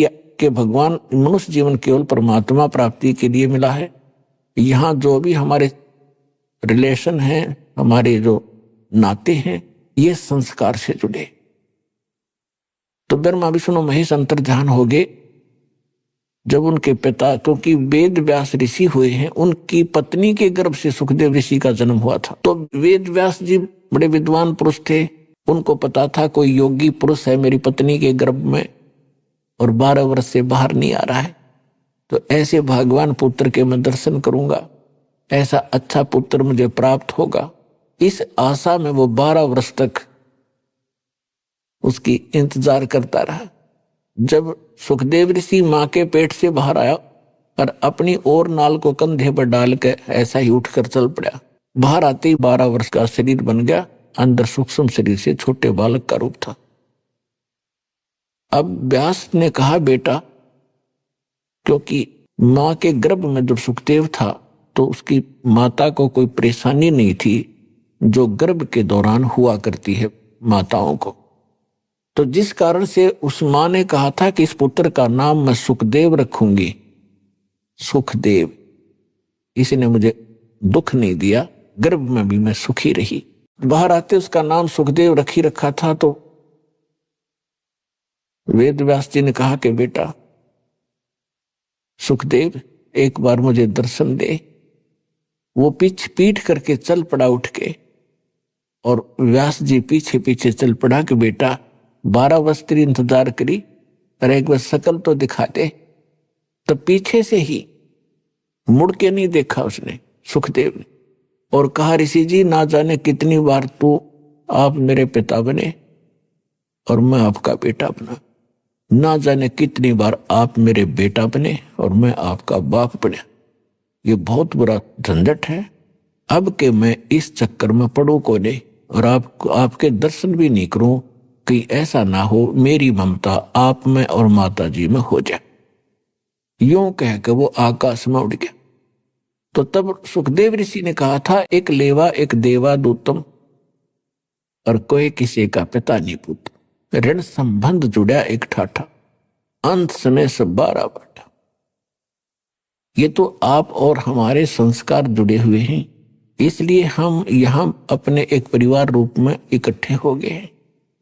कि भगवान मनुष्य जीवन केवल परमात्मा प्राप्ति के लिए मिला है। यहाँ जो भी हमारे रिलेशन हैं, हमारे जो नाते हैं, ये संस्कार से जुड़े। तो ब्रह्मा विष्णु महेश अंतर्ध्यान हो गए जब उनके पिता, क्योंकि वेद व्यास ऋषि हुए हैं, उनकी पत्नी के गर्भ से सुखदेव ऋषि का जन्म हुआ था। तो वेद व्यास जी बड़े विद्वान पुरुष थे, उनको पता था कोई योगी पुरुष है मेरी पत्नी के गर्भ में और 12 वर्ष से बाहर नहीं आ रहा है, तो ऐसे भगवान पुत्र के मैं दर्शन करूंगा, ऐसा अच्छा पुत्र मुझे प्राप्त होगा। इस आशा में वो 12 वर्ष तक उसकी इंतजार करता रहा। जब सुखदेव ऋषि मां के पेट से बाहर आया और अपनी और नाल को कंधे पर डाल के ऐसा ही उठकर चल पड़ा, बाहर आते ही 12 वर्ष का शरीर बन गया, अंदर सूक्ष्म शरीर से छोटे बालक का रूप था। अब व्यास ने कहा बेटा, क्योंकि मां के गर्भ में जो सुखदेव था तो उसकी माता को कोई परेशानी नहीं थी जो गर्भ के दौरान हुआ करती है माताओं को। तो जिस कारण से उस मां ने कहा था कि इस पुत्र का नाम मैं सुखदेव रखूंगी, सुखदेव, इसने मुझे दुख नहीं दिया, गर्भ में भी मैं सुखी रही। बाहर आते उसका नाम सुखदेव रखी रखा था। तो वेद व्यास जी ने कहा कि बेटा सुखदेव एक बार मुझे दर्शन दे। वो पीठ करके चल पड़ा उठ के, और व्यास जी पीछे पीछे चल पड़ा कि बेटा 12 वर्ष तेरी इंतजार करी, अरे एक बार शकल तो दिखा दे। तो पीछे से ही मुड़ के नहीं देखा उसने, सुखदेव ने, और कहा ऋषि जी ना जाने कितनी बार तो आप मेरे पिता बने और मैं आपका बेटा बना, ना जाने कितनी बार आप मेरे बेटा बने और मैं आपका बाप बना। ये बहुत बुरा झंझट है। अब के मैं इस चक्कर में पड़ू को नहीं और आपके दर्शन भी नहीं करूं, कि ऐसा ना हो मेरी ममता आप में और माता जी में हो जाए। यूं कह के वो आकाश में उड़ गया। तो तब सुखदेव ऋषि ने कहा था एक लेवा एक देवा दूतम, और कोई किसी का पिता नहीं पुत, ऋण संबंध जुड़ा एक ठाठा, अंत समय सब 12 बाटा। ये तो आप और हमारे संस्कार जुड़े हुए हैं, इसलिए हम यहां अपने एक परिवार रूप में इकट्ठे हो गए हैं।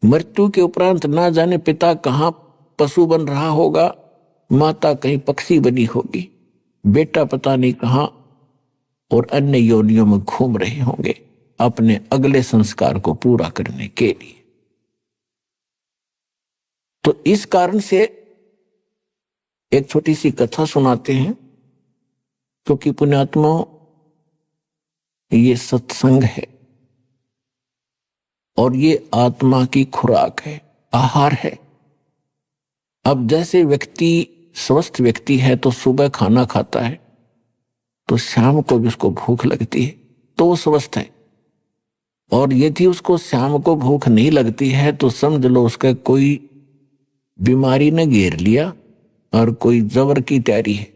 मृत्यु के उपरांत ना जाने पिता कहां पशु बन रहा होगा, माता कहीं पक्षी बनी होगी, बेटा पता नहीं कहां और अन्य योनियों में घूम रहे होंगे अपने अगले संस्कार को पूरा करने के लिए। तो इस कारण से एक छोटी सी कथा सुनाते हैं, क्योंकि पुण्यात्मा ये सत्संग है और ये आत्मा की खुराक है, आहार है। अब जैसे व्यक्ति स्वस्थ व्यक्ति है तो सुबह खाना खाता है तो शाम को भी उसको भूख लगती है तो वो स्वस्थ है, और यदि उसको शाम को भूख नहीं लगती है तो समझ लो उसका कोई बीमारी ने घेर लिया और कोई जबर की तैयारी है,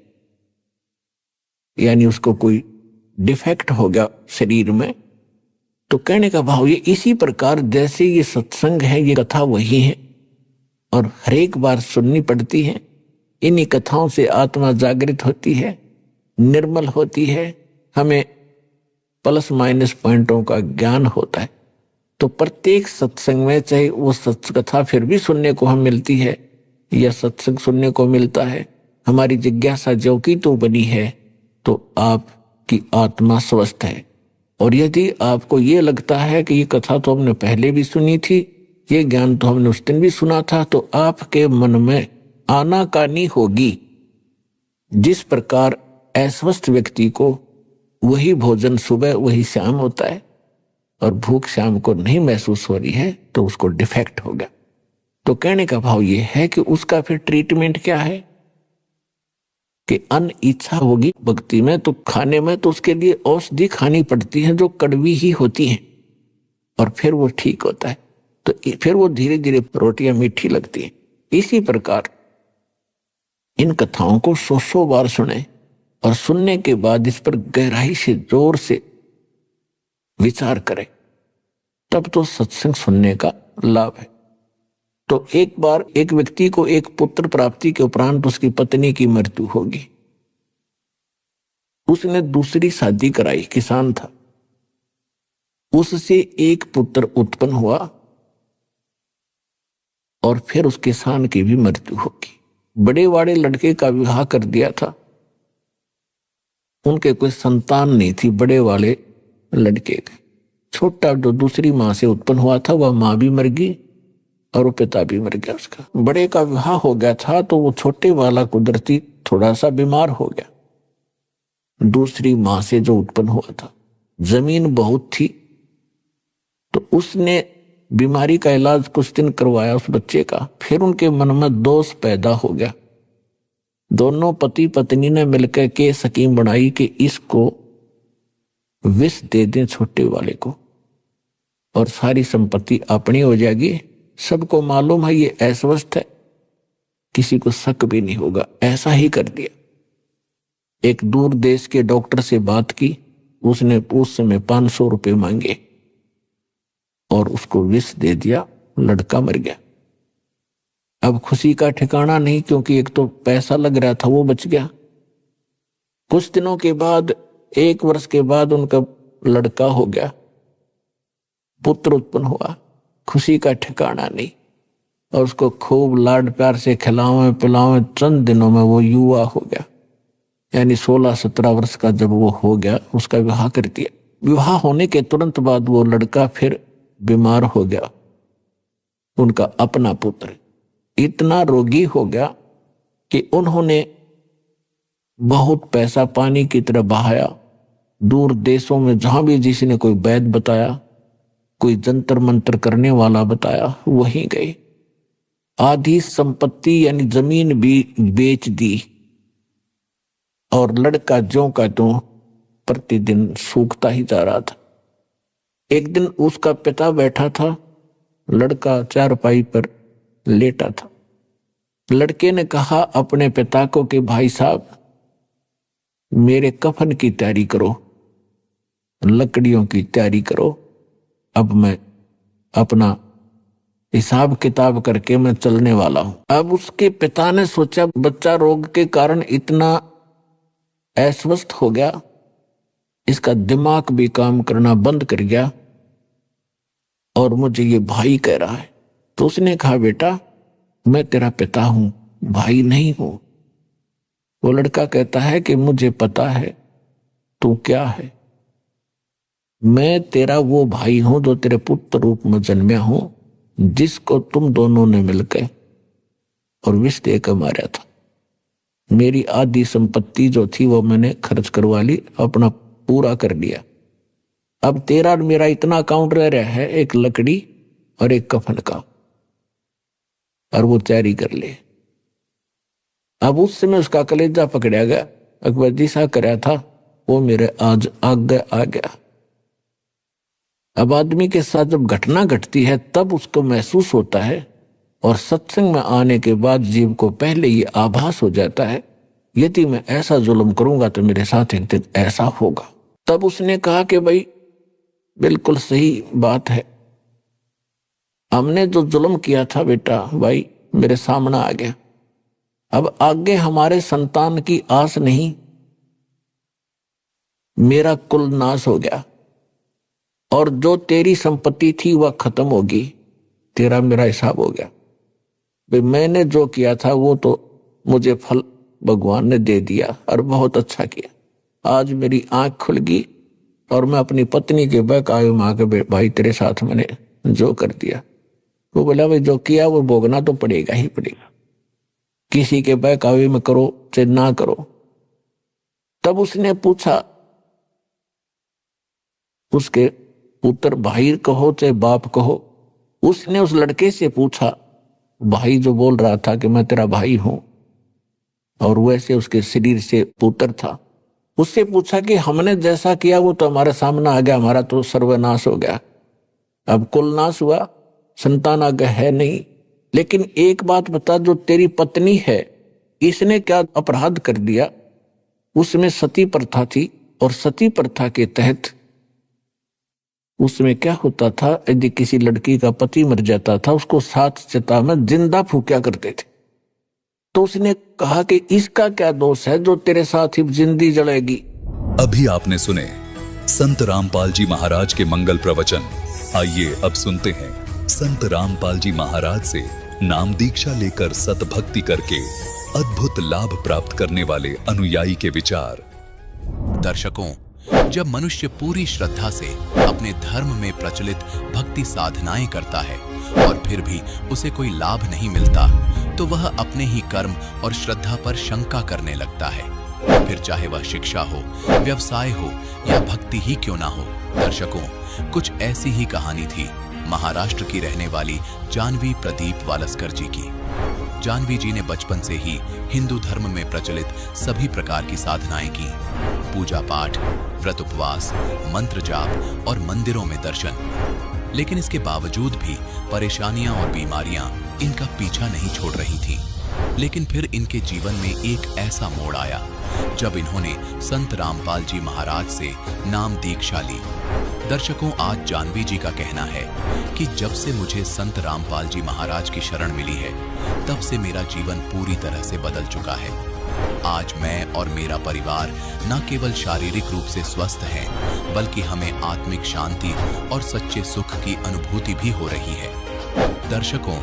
यानी उसको कोई डिफेक्ट हो गया शरीर में। तो कहने का भाव ये इसी प्रकार जैसे ये सत्संग है, ये कथा वही है और हर एक बार सुननी पड़ती है। इन्हीं कथाओं से आत्मा जागृत होती है, निर्मल होती है, हमें प्लस माइनस पॉइंटों का ज्ञान होता है। तो प्रत्येक सत्संग में चाहे वो सत्कथा फिर भी सुनने को हम मिलती है या सत्संग सुनने को मिलता है, हमारी जिज्ञासा जो की तो बनी है, तो आपकी आत्मा स्वस्थ है। और यदि आपको ये लगता है कि ये कथा तो हमने पहले भी सुनी थी, ये ज्ञान तो हमने उस दिन भी सुना था, तो आपके मन में आनाकानी होगी। जिस प्रकार अस्वस्थ व्यक्ति को वही भोजन सुबह वही शाम होता है और भूख शाम को नहीं महसूस हो रही है तो उसको डिफेक्ट होगा। तो कहने का भाव ये है कि उसका फिर ट्रीटमेंट क्या है कि अन्न इच्छा होगी भक्ति में तो खाने में, तो उसके लिए औषधि खानी पड़ती है जो कड़वी ही होती है और फिर वो ठीक होता है। तो फिर वो धीरे धीरे रोटियां मीठी लगती हैं। इसी प्रकार इन कथाओं को 100 बार सुने और सुनने के बाद इस पर गहराई से जोर से विचार करें, तब तो सत्संग सुनने का लाभ है। तो एक बार एक व्यक्ति को एक पुत्र प्राप्ति के उपरांत उसकी पत्नी की मृत्यु होगी। उसने दूसरी शादी कराई, किसान था, उससे एक पुत्र उत्पन्न हुआ और फिर उस किसान की भी मृत्यु होगी। बड़े वाले लड़के का विवाह कर दिया था, उनके कोई संतान नहीं थी बड़े वाले लड़के के। छोटा जो दूसरी मां से उत्पन्न हुआ था वह मां भी मर गई और वो पिता भी मर गया उसका। बड़े का विवाह हो गया था तो वो छोटे वाला कुदरती थोड़ा सा बीमार हो गया। दूसरी मां से जो उत्पन्न हुआ था, जमीन बहुत थी तो उसने बीमारी का इलाज कुछ दिन करवाया उस बच्चे का। फिर उनके मन में दोष पैदा हो गया। दोनों पति पत्नी ने मिलकर के स्कीम बनाई कि इसको विष दे दें छोटे वाले को और सारी संपत्ति अपनी हो जाएगी। सबको मालूम है ये अस्वस्थ है, किसी को शक भी नहीं होगा। ऐसा ही कर दिया। एक दूर देश के डॉक्टर से बात की, उसने उस समय 500 रुपये मांगे और उसको विष दे दिया, लड़का मर गया। अब खुशी का ठिकाना नहीं, क्योंकि एक तो पैसा लग रहा था वो बच गया। कुछ दिनों के बाद, 1 वर्ष के बाद उनका लड़का हो गया, पुत्र उत्पन्न हुआ, खुशी का ठिकाना नहीं। और उसको खूब लाड प्यार से खिलावे पिलावे, चंद दिनों में वो युवा हो गया, यानी 16-17 वर्ष का जब वो हो गया, उसका विवाह कर दिया। विवाह होने के तुरंत बाद वो लड़का फिर बीमार हो गया। उनका अपना पुत्र इतना रोगी हो गया कि उन्होंने बहुत पैसा पानी की तरह बहाया। दूर देशों में जहां भी जिसने कोई वैद्य बताया, कोई जंतर मंत्र करने वाला बताया, वहीं गए। आधी संपत्ति यानी जमीन भी बेच दी और लड़का ज्यों का त्यों प्रतिदिन सूखता ही जा रहा था। एक दिन उसका पिता बैठा था, लड़का चारपाई पर लेटा था। लड़के ने कहा अपने पिता को कि भाई साहब, मेरे कफन की तैयारी करो, लकड़ियों की तैयारी करो, अब मैं अपना हिसाब किताब करके मैं चलने वाला हूं। अब उसके पिता ने सोचा, बच्चा रोग के कारण इतना अस्वस्थ हो गया, इसका दिमाग भी काम करना बंद कर गया और मुझे ये भाई कह रहा है। तो उसने कहा, बेटा मैं तेरा पिता हूं, भाई नहीं हूं। वो लड़का कहता है कि मुझे पता है तू क्या है, मैं तेरा वो भाई हूं जो तेरे पुत्र रूप में जन्में हूं, जिसको तुम दोनों ने मिलकर और विष देकर मारा था। मेरी आधी संपत्ति जो थी वो मैंने खर्च करवा ली, अपना पूरा कर लिया। अब तेरा और मेरा इतना अकाउंट रह रहा है, एक लकड़ी और एक कफन का, और वो तैयारी कर ले। अब उस समय उसका कलेजा पकड़ा गया, अकबर जी सा कराया था वो मेरे आज आगे आ गया। अब आदमी के साथ जब घटना घटती है तब उसको महसूस होता है, और सत्संग में आने के बाद जीव को पहले ये आभास हो जाता है, यदि मैं ऐसा जुल्म करूंगा तो मेरे साथ एक दिन ऐसा होगा। तब उसने कहा कि भाई बिल्कुल सही बात है, हमने जो जुल्म किया था बेटा भाई मेरे सामने आ गया। अब आगे हमारे संतान की आस नहीं, मेरा कुल नाश हो गया, और जो तेरी संपत्ति थी वह खत्म होगी, तेरा मेरा हिसाब हो गया। भाई मैंने जो किया था वो तो मुझे फल भगवान ने दे दिया और बहुत अच्छा किया। आज मेरी आंख खुल गई और मैं अपनी पत्नी के बहकावे में आके भाई तेरे साथ मैंने जो कर दिया। वो बोला भाई जो किया वो भोगना तो पड़ेगा ही पड़ेगा, किसी के बहकावे में करो चाहे ना करो। तब उसने पूछा, उसके पुत्र भाई कहो चाहे बाप कहो, उसने उस लड़के से पूछा, भाई जो बोल रहा था कि मैं तेरा भाई हूं और वैसे उसके शरीर से पुत्र था, उससे पूछा कि हमने जैसा किया वो तो हमारे सामने आ गया, हमारा तो सर्वनाश हो गया, अब कुल नाश हुआ, संतान आगे है नहीं। लेकिन एक बात बता, जो तेरी पत्नी है इसने क्या अपराध कर दिया? उसमें सती प्रथा थी, और सती प्रथा के तहत उसमें क्या होता था, यदि किसी लड़की का पति मर जाता था उसको 7 चिता में जिंदा फूंका करते थे। तो उसने कहा कि इसका क्या दोष है जो तेरे साथ ही जिंदी जलेगी। अभी आपने सुने संत रामपाल जी महाराज के मंगल प्रवचन। आइए अब सुनते हैं संत रामपाल जी महाराज से नाम दीक्षा लेकर सतभक्ति करके अद्भुत लाभ प्राप्त करने वाले अनुयायी के विचार। दर्शकों, जब मनुष्य पूरी श्रद्धा से अपने धर्म में प्रचलित भक्ति साधनाएं करता है और फिर भी उसे कोई लाभ नहीं मिलता, तो वह अपने ही कर्म और श्रद्धा पर शंका करने लगता है, फिर चाहे वह शिक्षा हो, व्यवसाय हो या भक्ति ही क्यों ना हो। दर्शकों, कुछ ऐसी ही कहानी थी महाराष्ट्र की रहने वाली जानवी प्रदीप वालस्कर जी की। जानवी जी ने बचपन से ही हिंदू धर्म में प्रचलित सभी प्रकार की साधनाएं की, पूजा पाठ, व्रत उपवास, मंत्र जाप और मंदिरों में दर्शन। लेकिन इसके बावजूद भी परेशानियां और बीमारियां इनका पीछा नहीं छोड़ रही थीं। लेकिन फिर इनके जीवन में एक ऐसा मोड़ आया जब इन्होंने संत रामपाल जी महाराज से नाम दीक्षा ली। दर्शकों, आज जानवी जी का कहना है कि जब से मुझे संत रामपाल जी महाराज की शरण मिली है, तब से मेरा जीवन पूरी तरह से बदल चुका है। आज मैं और मेरा परिवार न केवल शारीरिक रूप से स्वस्थ हैं, बल्कि हमें आत्मिक शांति और सच्चे सुख की अनुभूति भी हो रही है। दर्शकों,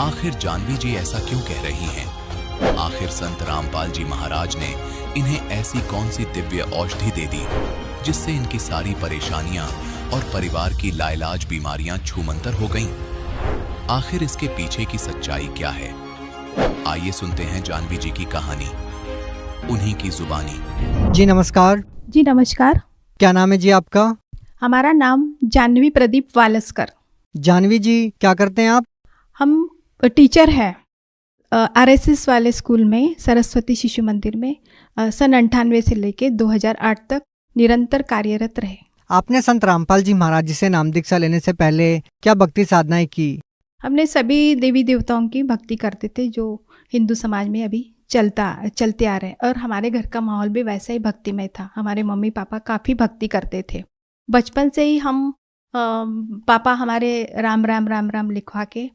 आखिर जानवी जी ऐसा क्यों कह रही हैं? आखिर संत रामपाल जी महाराज ने इन्हें ऐसी कौन सी दिव्य औषधि दे दी जिससे इनकी सारी परेशानियां और परिवार की लाइलाज बीमारियां छूमंतर हो गईं? आखिर इसके पीछे की सच्चाई क्या है? आइए सुनते हैं जानवी जी की कहानी, उन्हीं की जुबानी। जी नमस्कार। जी नमस्कार। क्या नाम है जी आपका? हमारा नाम जानवी प्रदीप वालस्कर। जानवी जी, क्या करते हैं आप? हम टीचर हैं RSS वाले स्कूल में, सरस्वती शिशु मंदिर में सन 98 से लेके 2008 तक निरंतर कार्यरत रहे। आपने संत रामपाल जी महाराज जी से नाम दीक्षा लेने से पहले क्या भक्ति साधनाएं की? हमने सभी देवी देवताओं की भक्ति करते थे जो हिंदू समाज में अभी चलते आ रहे हैं, और हमारे घर का माहौल भी वैसा ही भक्तिमय था। हमारे मम्मी पापा काफ़ी भक्ति करते थे। बचपन से ही हम पापा हमारे राम राम राम राम लिखवा के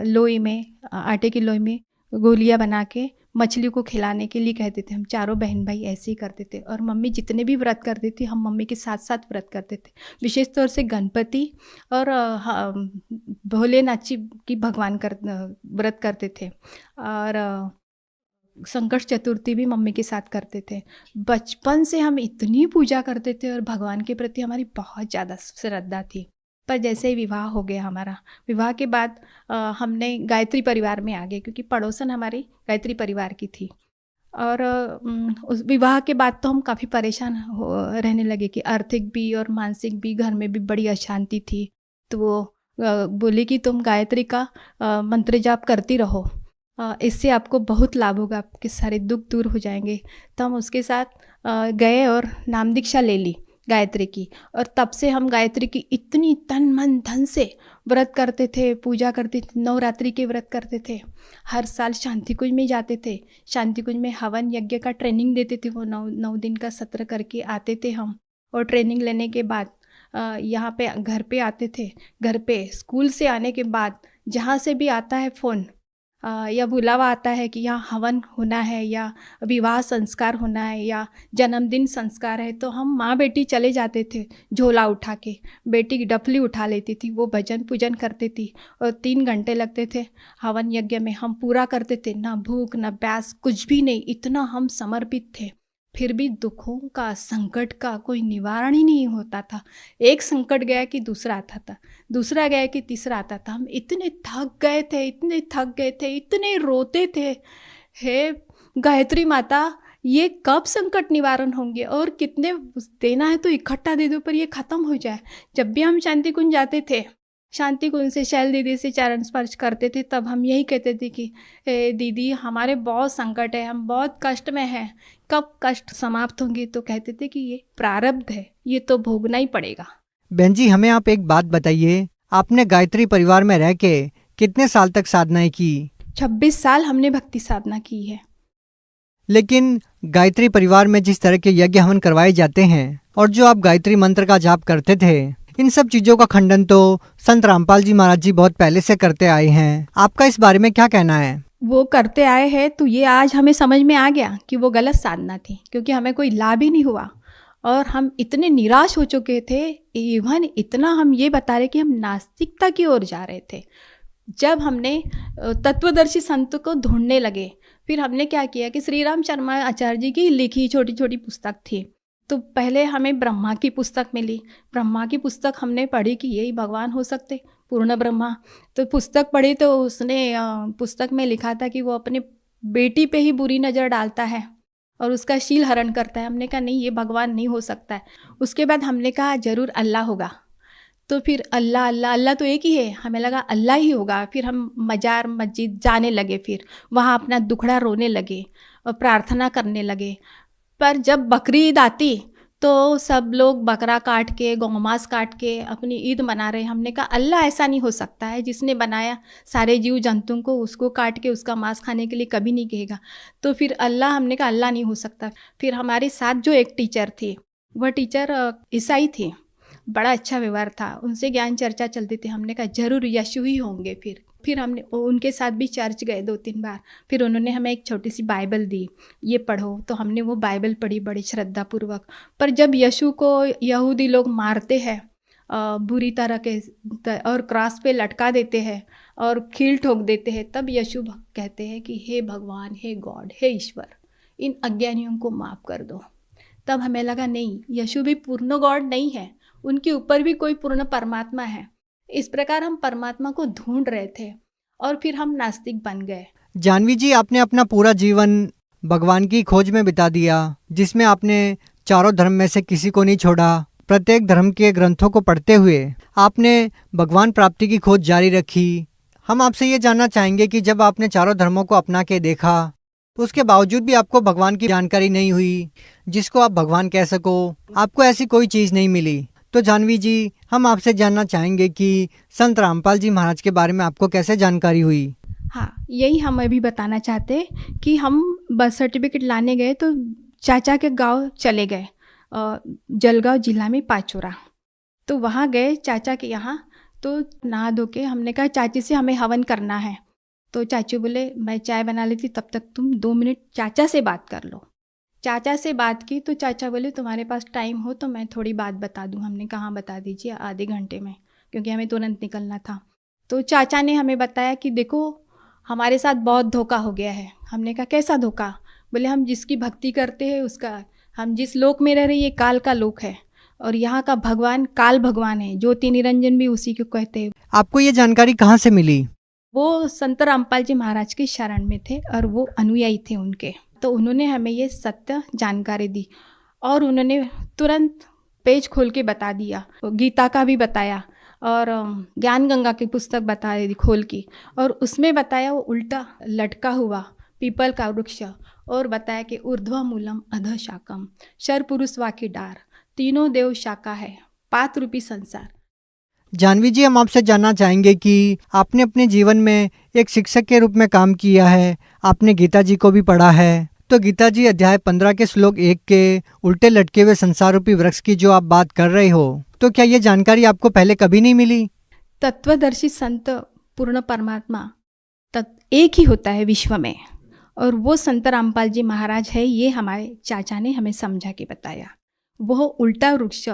लोई में, आटे की लोई में गोलियां बना के मछली को खिलाने के लिए कहते थे। हम चारों बहन भाई ऐसे ही करते थे, और मम्मी जितने भी व्रत करती थी हम मम्मी के साथ साथ व्रत करते थे। विशेष तौर से गणपति और भोलेनाथ जी की भगवान व्रत करते थे, और संकट चतुर्थी भी मम्मी के साथ करते थे। बचपन से हम इतनी पूजा करते थे और भगवान के प्रति हमारी बहुत ज़्यादा श्रद्धा थी। पर जैसे ही विवाह हो गया हमारा, विवाह के बाद हमने गायत्री परिवार में आ गए, क्योंकि पड़ोसन हमारी गायत्री परिवार की थी। और उस विवाह के बाद तो हम काफ़ी परेशान रहने लगे कि आर्थिक भी और मानसिक भी, घर में भी बड़ी अशांति थी। तो वो बोले कि तुम गायत्री का मंत्र जाप करती रहो, इससे आपको बहुत लाभ होगा, आपके सारे दुख दूर हो जाएंगे। तो हम उसके साथ गए और नाम दीक्षा ले ली गायत्री की, और तब से हम गायत्री की इतनी तन मन धन से व्रत करते थे, पूजा करते थे, नवरात्रि के व्रत करते थे। हर साल शांति कुंज में जाते थे। शांति कुंज में हवन यज्ञ का ट्रेनिंग देते थे। वो 9 दिन का सत्र करके आते थे हम, और ट्रेनिंग लेने के बाद यहाँ पे घर पे आते थे। घर पे स्कूल से आने के बाद जहाँ से भी आता है फ़ोन या बुलावा आता है कि यहाँ हवन होना है, या विवाह संस्कार होना है, या जन्मदिन संस्कार है, तो हम माँ बेटी चले जाते थे झोला उठा के। बेटी की डफली उठा लेती थी, वो भजन पूजन करती थी, और 3 घंटे लगते थे हवन यज्ञ में। हम पूरा करते थे, ना भूख ना प्यास, कुछ भी नहीं, इतना हम समर्पित थे। फिर भी दुखों का, संकट का कोई निवारण ही नहीं होता था। एक संकट गया कि दूसरा आता था, दूसरा गया कि तीसरा आता था। हम इतने थक गए थे, इतने रोते थे, हे गायत्री माता, ये कब संकट निवारण होंगे, और कितने देना है तो इकट्ठा दे दो, पर ये ख़त्म हो जाए। जब भी हम शांति कुंज जाते थे, शांति कुंज से शैल दीदी से चरण स्पर्श करते थे, तब हम यही कहते थे कि दीदी हमारे बहुत संकट है, हम बहुत कष्ट में हैं, कब कष्ट समाप्त होंगे? तो कहते थे कि ये प्रारब्ध है, ये तो भोगना ही पड़ेगा। बहन जी, हमें आप एक बात बताइए, आपने गायत्री परिवार में रह के कितने साल तक साधनाएं की? 26 साल हमने भक्ति साधना की है। लेकिन गायत्री परिवार में जिस तरह के यज्ञ हवन करवाए जाते हैं और जो आप गायत्री मंत्र का जाप करते थे, इन सब चीजों का खंडन तो संत रामपाल जी महाराज जी बहुत पहले से करते आए हैं। आपका इस बारे में क्या कहना है? वो करते आए हैं तो ये आज हमें समझ में आ गया कि वो गलत साधना थी, क्योंकि हमें कोई लाभ ही नहीं हुआ, और हम इतने निराश हो चुके थे। इवन इतना हम ये बता रहे कि हम नास्तिकता की ओर जा रहे थे। जब हमने तत्वदर्शी संत को ढूंढने लगे, फिर हमने क्या किया कि श्री राम शर्मा आचार्य जी की लिखी छोटी छोटी पुस्तक थी, तो पहले हमें ब्रह्मा की पुस्तक मिली। ब्रह्मा की पुस्तक हमने पढ़ी कि यही भगवान हो सकते, पूर्ण ब्रह्मा। तो पुस्तक पढ़ी तो उसने पुस्तक में लिखा था कि वो अपने बेटी पे ही बुरी नज़र डालता है और उसका शील हरण करता है। हमने कहा नहीं, ये भगवान नहीं हो सकता है। उसके बाद हमने कहा ज़रूर अल्लाह होगा। तो फिर अल्लाह अल्लाह अल्लाह तो एक ही है, हमें लगा अल्लाह ही होगा। फिर हम मजार मस्जिद जाने लगे, फिर वहाँ अपना दुखड़ा रोने लगे और प्रार्थना करने लगे। पर जब बकरी ईद आती तो सब लोग बकरा काट के गौ मांस काट के अपनी ईद मना रहे हैं। हमने कहा अल्लाह ऐसा नहीं हो सकता है, जिसने बनाया सारे जीव जंतुओं को उसको काट के उसका मांस खाने के लिए कभी नहीं कहेगा। तो फिर अल्लाह, हमने कहा अल्लाह नहीं हो सकता। फिर हमारे साथ जो एक टीचर थी, वह टीचर ईसाई थी, बड़ा अच्छा व्यवहार था, उनसे ज्ञान चर्चा चलती थी। हमने कहा जरूर यीशु ही होंगे। फिर हमने उनके साथ भी चर्च गए 2-3 बार। फिर उन्होंने हमें एक छोटी सी बाइबल दी, ये पढ़ो। तो हमने वो बाइबल पढ़ी बड़ी श्रद्धापूर्वक। पर जब यीशु को यहूदी लोग मारते हैं बुरी तरह के और क्रॉस पे लटका देते हैं और कील ठोक देते हैं, तब यीशु कहते हैं कि हे भगवान, हे गॉड, हे ईश्वर, इन अज्ञानियों को माफ़ कर दो। तब हमें लगा नहीं, यीशु भी पूर्ण गॉड नहीं है, उनके ऊपर भी कोई पूर्ण परमात्मा है। इस प्रकार हम परमात्मा को ढूंढ रहे थे और फिर हम नास्तिक बन गए। जानवी जी, आपने अपना पूरा जीवन भगवान की खोज में बिता दिया, जिसमें आपने चारों धर्म में से किसी को नहीं छोड़ा। प्रत्येक धर्म के ग्रंथों को पढ़ते हुए आपने भगवान प्राप्ति की खोज जारी रखी। हम आपसे ये जानना चाहेंगे कि जब आपने चारों धर्मों को अपना के देखा, उसके बावजूद भी आपको भगवान की जानकारी नहीं हुई, जिसको आप भगवान कह सको, आपको ऐसी कोई चीज़ नहीं मिली, तो जानवी जी, हम आपसे जानना चाहेंगे कि संत रामपाल जी महाराज के बारे में आपको कैसे जानकारी हुई। हाँ, यही हम अभी बताना चाहते कि हम बर्थ सर्टिफिकेट लाने गए तो चाचा के गांव चले गए, जलगांव जिला में पाचोरा। तो वहाँ गए चाचा के यहाँ, तो नहा धो के हमने कहा चाची से हमें हवन करना है। तो चाचू बोले मैं चाय बना लेती, तब तक तुम 2 मिनट चाचा से बात कर लो। चाचा से बात की तो चाचा बोले तुम्हारे पास टाइम हो तो मैं थोड़ी बात बता दूं। हमने कहा बता दीजिए, आधे घंटे में, क्योंकि हमें तुरंत निकलना था। तो चाचा ने हमें बताया कि देखो हमारे साथ बहुत धोखा हो गया है। हमने कहा कैसा धोखा? बोले हम जिसकी भक्ति करते हैं उसका, हम जिस लोक में रह रहे ये काल का लोक है और यहाँ का भगवान काल भगवान है, ज्योति निरंजन भी उसी को कहते हैं। आपको ये जानकारी कहाँ से मिली? वो संत रामपाल जी महाराज के शरण में थे और वो अनुयायी थे उनके, तो उन्होंने हमें ये सत्य जानकारी दी और उन्होंने तुरंत पेज खोल के बता दिया, गीता का भी बताया और ज्ञान गंगा की पुस्तक बता दी खोल की, और उसमें बताया वो उल्टा लटका हुआ पीपल का वृक्ष, और बताया कि ऊर्ध्व मूलम अध शाकम, शर पुरुष वाकी डार, तीनों देव शाखा है, पात रूपी संसार। जानवी जी, हम आपसे जानना चाहेंगे कि आपने अपने जीवन में एक शिक्षक के रूप में काम किया है, आपने गीता जी को भी पढ़ा है। तो गीता जी अध्याय 15 के श्लोक 1 के उल्टे लटके हुए संसार रूपी वृक्ष की जो आप बात कर रहे हो, तो क्या ये जानकारी आपको पहले कभी नहीं मिली? तत्वदर्शी संत पूर्ण परमात्मा एक ही होता है विश्व में, और वो संत रामपाल जी महाराज है, ये हमारे चाचा ने हमें समझा के बताया। वो उल्टा वृक्ष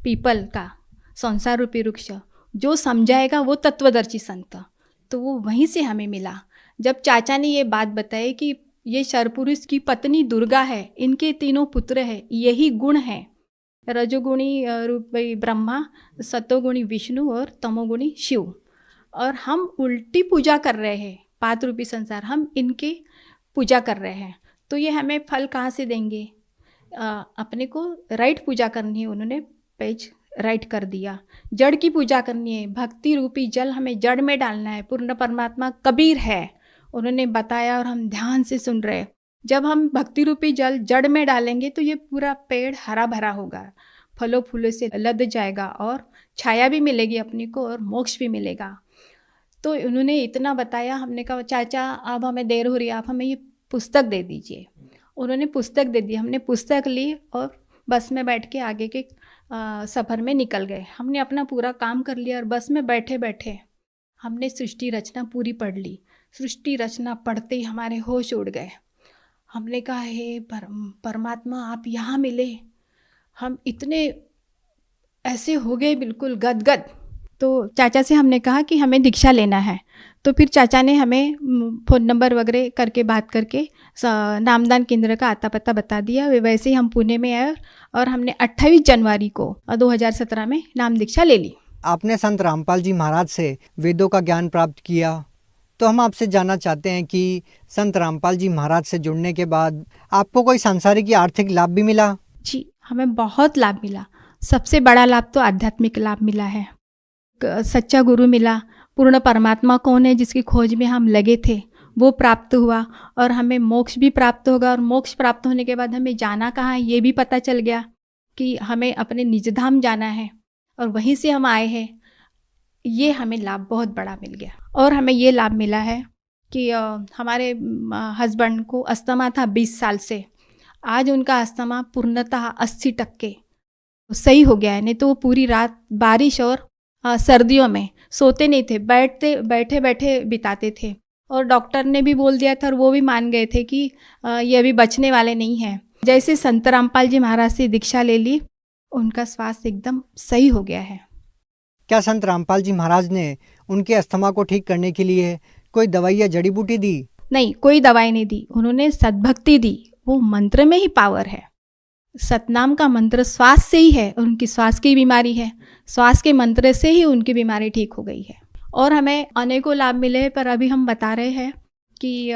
पीपल का संसार रूपी वृक्ष जो समझाएगा वो तत्वदर्शी संत, तो वो वहीं से हमें मिला। जब चाचा ने ये बात बताई कि ये शरपुरुष की पत्नी दुर्गा है, इनके 3 पुत्र है, यही गुण है, रजोगुणी रूपी ब्रह्मा, सतोगुणी विष्णु और तमोगुणी शिव, और हम उल्टी पूजा कर रहे हैं, पात रूपी संसार, हम इनके पूजा कर रहे हैं, तो ये हमें फल कहाँ से देंगे? अपने को राइट पूजा करनी है, उन्होंने पेज राइट कर दिया। जड़ की पूजा करनी है, भक्ति रूपी जल हमें जड़ में डालना है, पूर्ण परमात्मा कबीर है, उन्होंने बताया और हम ध्यान से सुन रहे। जब हम भक्ति रूपी जल जड़ में डालेंगे तो ये पूरा पेड़ हरा भरा होगा, फलों फूलों से लद जाएगा और छाया भी मिलेगी अपने को और मोक्ष भी मिलेगा। तो उन्होंने इतना बताया। हमने कहा चाचा अब हमें देर हो रही है, आप हमें ये पुस्तक दे दीजिए। उन्होंने पुस्तक दे दी, हमने पुस्तक ली और बस में बैठ के आगे के सफ़र में निकल गए। हमने अपना पूरा काम कर लिया और बस में बैठे बैठे हमने सृष्टि रचना पूरी पढ़ ली। सृष्टि रचना पढ़ते ही हमारे होश उड़ गए। हमने कहा हे परमात्मा आप यहाँ मिले, हम इतने ऐसे हो गए बिल्कुल गदगद। तो चाचा से हमने कहा कि हमें दीक्षा लेना है, तो फिर चाचा ने हमें फ़ोन नंबर वगैरह करके बात करके नामदान केंद्र का आता पता बता दिया। वैसे ही हम पुणे में आए और हमने 28 जनवरी को 2017 में नाम दीक्षा ले ली। आपने संत रामपाल जी महाराज से वेदों का ज्ञान प्राप्त किया, तो हम आपसे जानना चाहते हैं कि संत रामपाल जी महाराज से जुड़ने के बाद आपको कोई सांसारिक या आर्थिक लाभ भी मिला? जी, हमें बहुत लाभ मिला। सबसे बड़ा लाभ तो आध्यात्मिक लाभ मिला है। सच्चा गुरु मिला, पूर्ण परमात्मा कौन है जिसकी खोज में हम लगे थे वो प्राप्त हुआ, और हमें मोक्ष भी प्राप्त होगा, और मोक्ष प्राप्त होने के बाद हमें जाना कहाँ है ये भी पता चल गया। कि हमें अपने निजधाम जाना है और वहीं से हम आए हैं, ये हमें लाभ बहुत बड़ा मिल गया। और हमें ये लाभ मिला है कि हमारे हस्बैंड को अस्थमा था 20 साल से, आज उनका अस्थमा पूर्णतः 80% सही हो गया है। नहीं तो वो पूरी रात बारिश और सर्दियों में सोते नहीं थे, बैठे बैठे बिताते थे। और डॉक्टर ने भी बोल दिया था और वो भी मान गए थे कि ये अभी बचने वाले नहीं हैं। जैसे संत रामपाल जी महाराज से दीक्षा ले ली, उनका स्वास्थ्य एकदम सही हो गया है। क्या संत रामपाल जी महाराज ने उनके अस्थमा को ठीक करने के लिए कोई दवाई या जड़ी बूटी दी? नहीं, कोई दवाई नहीं दी, उन्होंने सद्भक्ति दी। वो मंत्र में ही पावर है। सतनाम का मंत्र श्वास से ही है। उनकी श्वास की बीमारी है, श्वास के मंत्र से ही उनकी बीमारी ठीक हो गई है। और हमें अनेकों लाभ मिले, पर अभी हम बता रहे हैं कि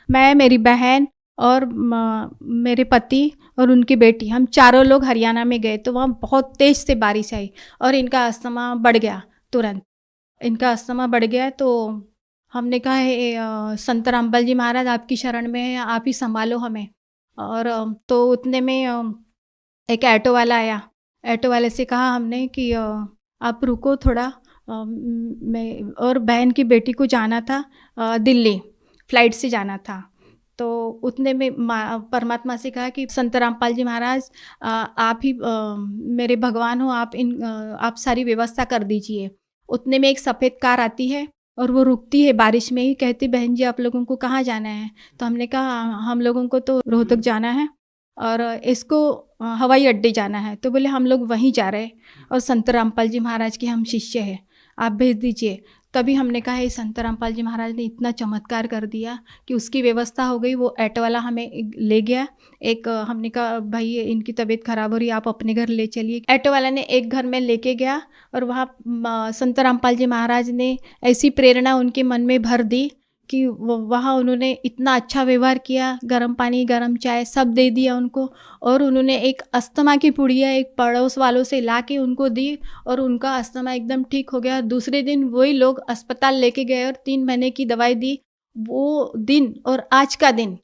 मैं, मेरी बहन और मेरे पति और उनकी बेटी, हम चारों लोग हरियाणा में गए तो वहाँ बहुत तेज से बारिश आई और इनका अस्थमा बढ़ गया। तुरंत इनका अस्थमा बढ़ गया तो हमने कहा है संत रामपाल जी महाराज आपकी शरण में है, आप ही संभालो हमें। और तो उतने में एक ऑटो वाला आया। ऑटो वाले से कहा हमने कि आप रुको थोड़ा, मैं और बहन की बेटी को जाना था दिल्ली, फ्लाइट से जाना था। तो उतने में परमात्मा से कहा कि संत रामपाल जी महाराज आप ही मेरे भगवान हो, आप सारी व्यवस्था कर दीजिए। उतने में एक सफ़ेद कार आती है और वो रुकती है बारिश में ही, कहती बहन जी आप लोगों को कहाँ जाना है? तो हमने कहा हम लोगों को तो रोहतक जाना है और इसको हवाई अड्डे जाना है। तो बोले हम लोग वहीं जा रहे हैं और संत रामपाल जी महाराज के हम शिष्य हैं, आप भेज दीजिए। तभी हमने कहा है संत रामपाल जी महाराज ने इतना चमत्कार कर दिया कि उसकी व्यवस्था हो गई। वो ऑटो वाला हमें ले गया। एक हमने कहा भाई इनकी तबीयत खराब हो रही है, आप अपने घर ले चलिए। ऑटो वाला ने एक घर में लेके गया और वहाँ संत रामपाल जी महाराज ने ऐसी प्रेरणा उनके मन में भर दी कि वहाँ उन्होंने इतना अच्छा व्यवहार किया, गर्म पानी गर्म चाय सब दे दिया उनको। और उन्होंने एक अस्थमा की पुड़िया एक पड़ोस वालों से ला के उनको दी और उनका अस्थमा एकदम ठीक हो गया। दूसरे दिन वही लोग अस्पताल लेके गए और 3 महीने की दवाई दी। वो दिन और आज का दिन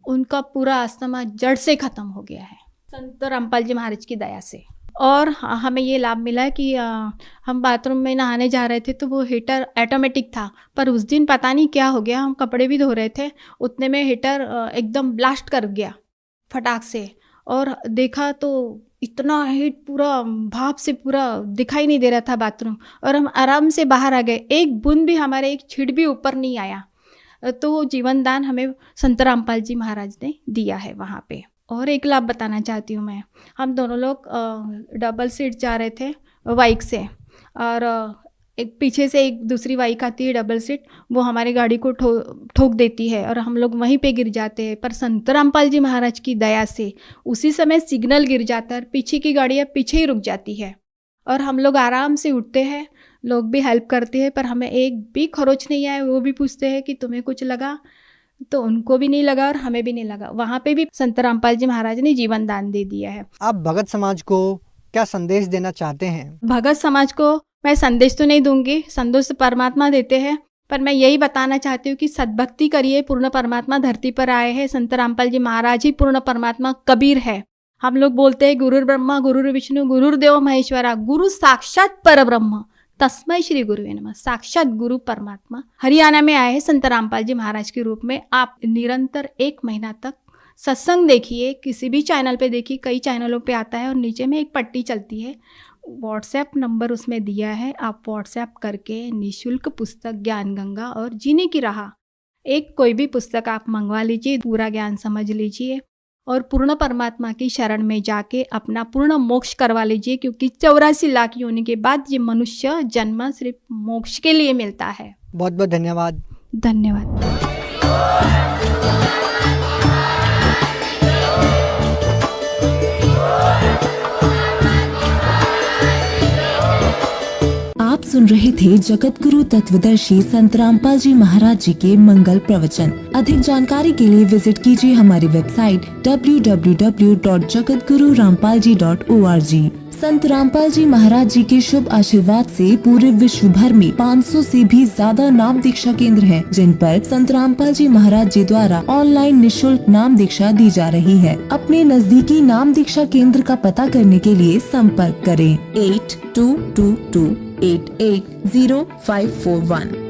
उनका पूरा अस्थमा जड़ से ख़त्म हो गया है संत रामपाल जी महाराज की दया से। और हमें ये लाभ मिला कि हम बाथरूम में नहाने जा रहे थे तो वो हीटर ऑटोमेटिक था, पर उस दिन पता नहीं क्या हो गया, हम कपड़े भी धो रहे थे, उतने में हीटर एकदम ब्लास्ट कर गया फटाक से। और देखा तो इतना हीट पूरा भाप से पूरा दिखाई नहीं दे रहा था बाथरूम, और हम आराम से बाहर आ गए। एक बूंद भी हमारे एक छींट भी ऊपर नहीं आया। तो वो जीवन दान हमें संत रामपाल जी महाराज ने दिया है वहाँ पे। और एक लाभ बताना चाहती हूँ मैं। हम दोनों लोग डबल सीट जा रहे थे बाइक से, और एक पीछे से एक दूसरी बाइक आती है डबल सीट, वो हमारी गाड़ी को ठोक देती है और हम लोग वहीं पे गिर जाते हैं। पर संत रामपाल जी महाराज की दया से उसी समय सिग्नल गिर जाता है और पीछे की गाड़ियाँ पीछे ही रुक जाती है और हम लोग आराम से उठते हैं। लोग भी हेल्प करते हैं, पर हमें एक भी खरोच नहीं आया। वो भी पूछते हैं कि तुम्हें कुछ लगा? तो उनको भी नहीं लगा और हमें भी नहीं लगा। वहाँ पे भी संत रामपाल जी महाराज ने जीवन दान दे दिया है। आप भगत समाज को क्या संदेश देना चाहते हैं? भगत समाज को मैं संदेश तो नहीं दूंगी, संदेश परमात्मा देते हैं, पर मैं यही बताना चाहती हूँ कि सद्भक्ति करिए। पूर्ण परमात्मा धरती पर आए हैं, संत रामपाल जी महाराज ही पूर्ण परमात्मा कबीर है। हम लोग बोलते हैं गुरुर ब्रह्मा गुरुर विष्णु गुरुर्देव महेश्वरा, गुरु साक्षात पर ब्रह्म तस्मै श्री गुरुवे नमः। साक्षात गुरु परमात्मा हरियाणा में आए हैं संत रामपाल जी महाराज के रूप में। आप निरंतर 1 महीना तक सत्संग देखिए, किसी भी चैनल पे देखिए, कई चैनलों पे आता है और नीचे में एक पट्टी चलती है, व्हाट्सएप नंबर उसमें दिया है। आप व्हाट्सएप करके निःशुल्क पुस्तक ज्ञान गंगा और जीने की राह, एक कोई भी पुस्तक आप मंगवा लीजिए, पूरा ज्ञान समझ लीजिए और पूर्ण परमात्मा की शरण में जाके अपना पूर्ण मोक्ष करवा लीजिए। क्योंकि 84 लाख योनि के बाद ये मनुष्य जन्म सिर्फ मोक्ष के लिए मिलता है। बहुत बहुत धन्यवाद। धन्यवाद। आप सुन रहे थे जगत गुरु तत्वदर्शी संत रामपाल जी महाराज जी के मंगल प्रवचन। अधिक जानकारी के लिए विजिट कीजिए हमारी वेबसाइट www.jagatgururampalji.org। संत रामपाल जी महाराज जी के शुभ आशीर्वाद से पूरे विश्व भर में 500 से भी ज्यादा नाम दीक्षा केंद्र हैं, जिन पर संत रामपाल जी महाराज जी द्वारा ऑनलाइन निशुल्क नाम दीक्षा दी जा रही है। अपने नजदीकी नाम दीक्षा केंद्र का पता करने के लिए संपर्क करें 8222880541।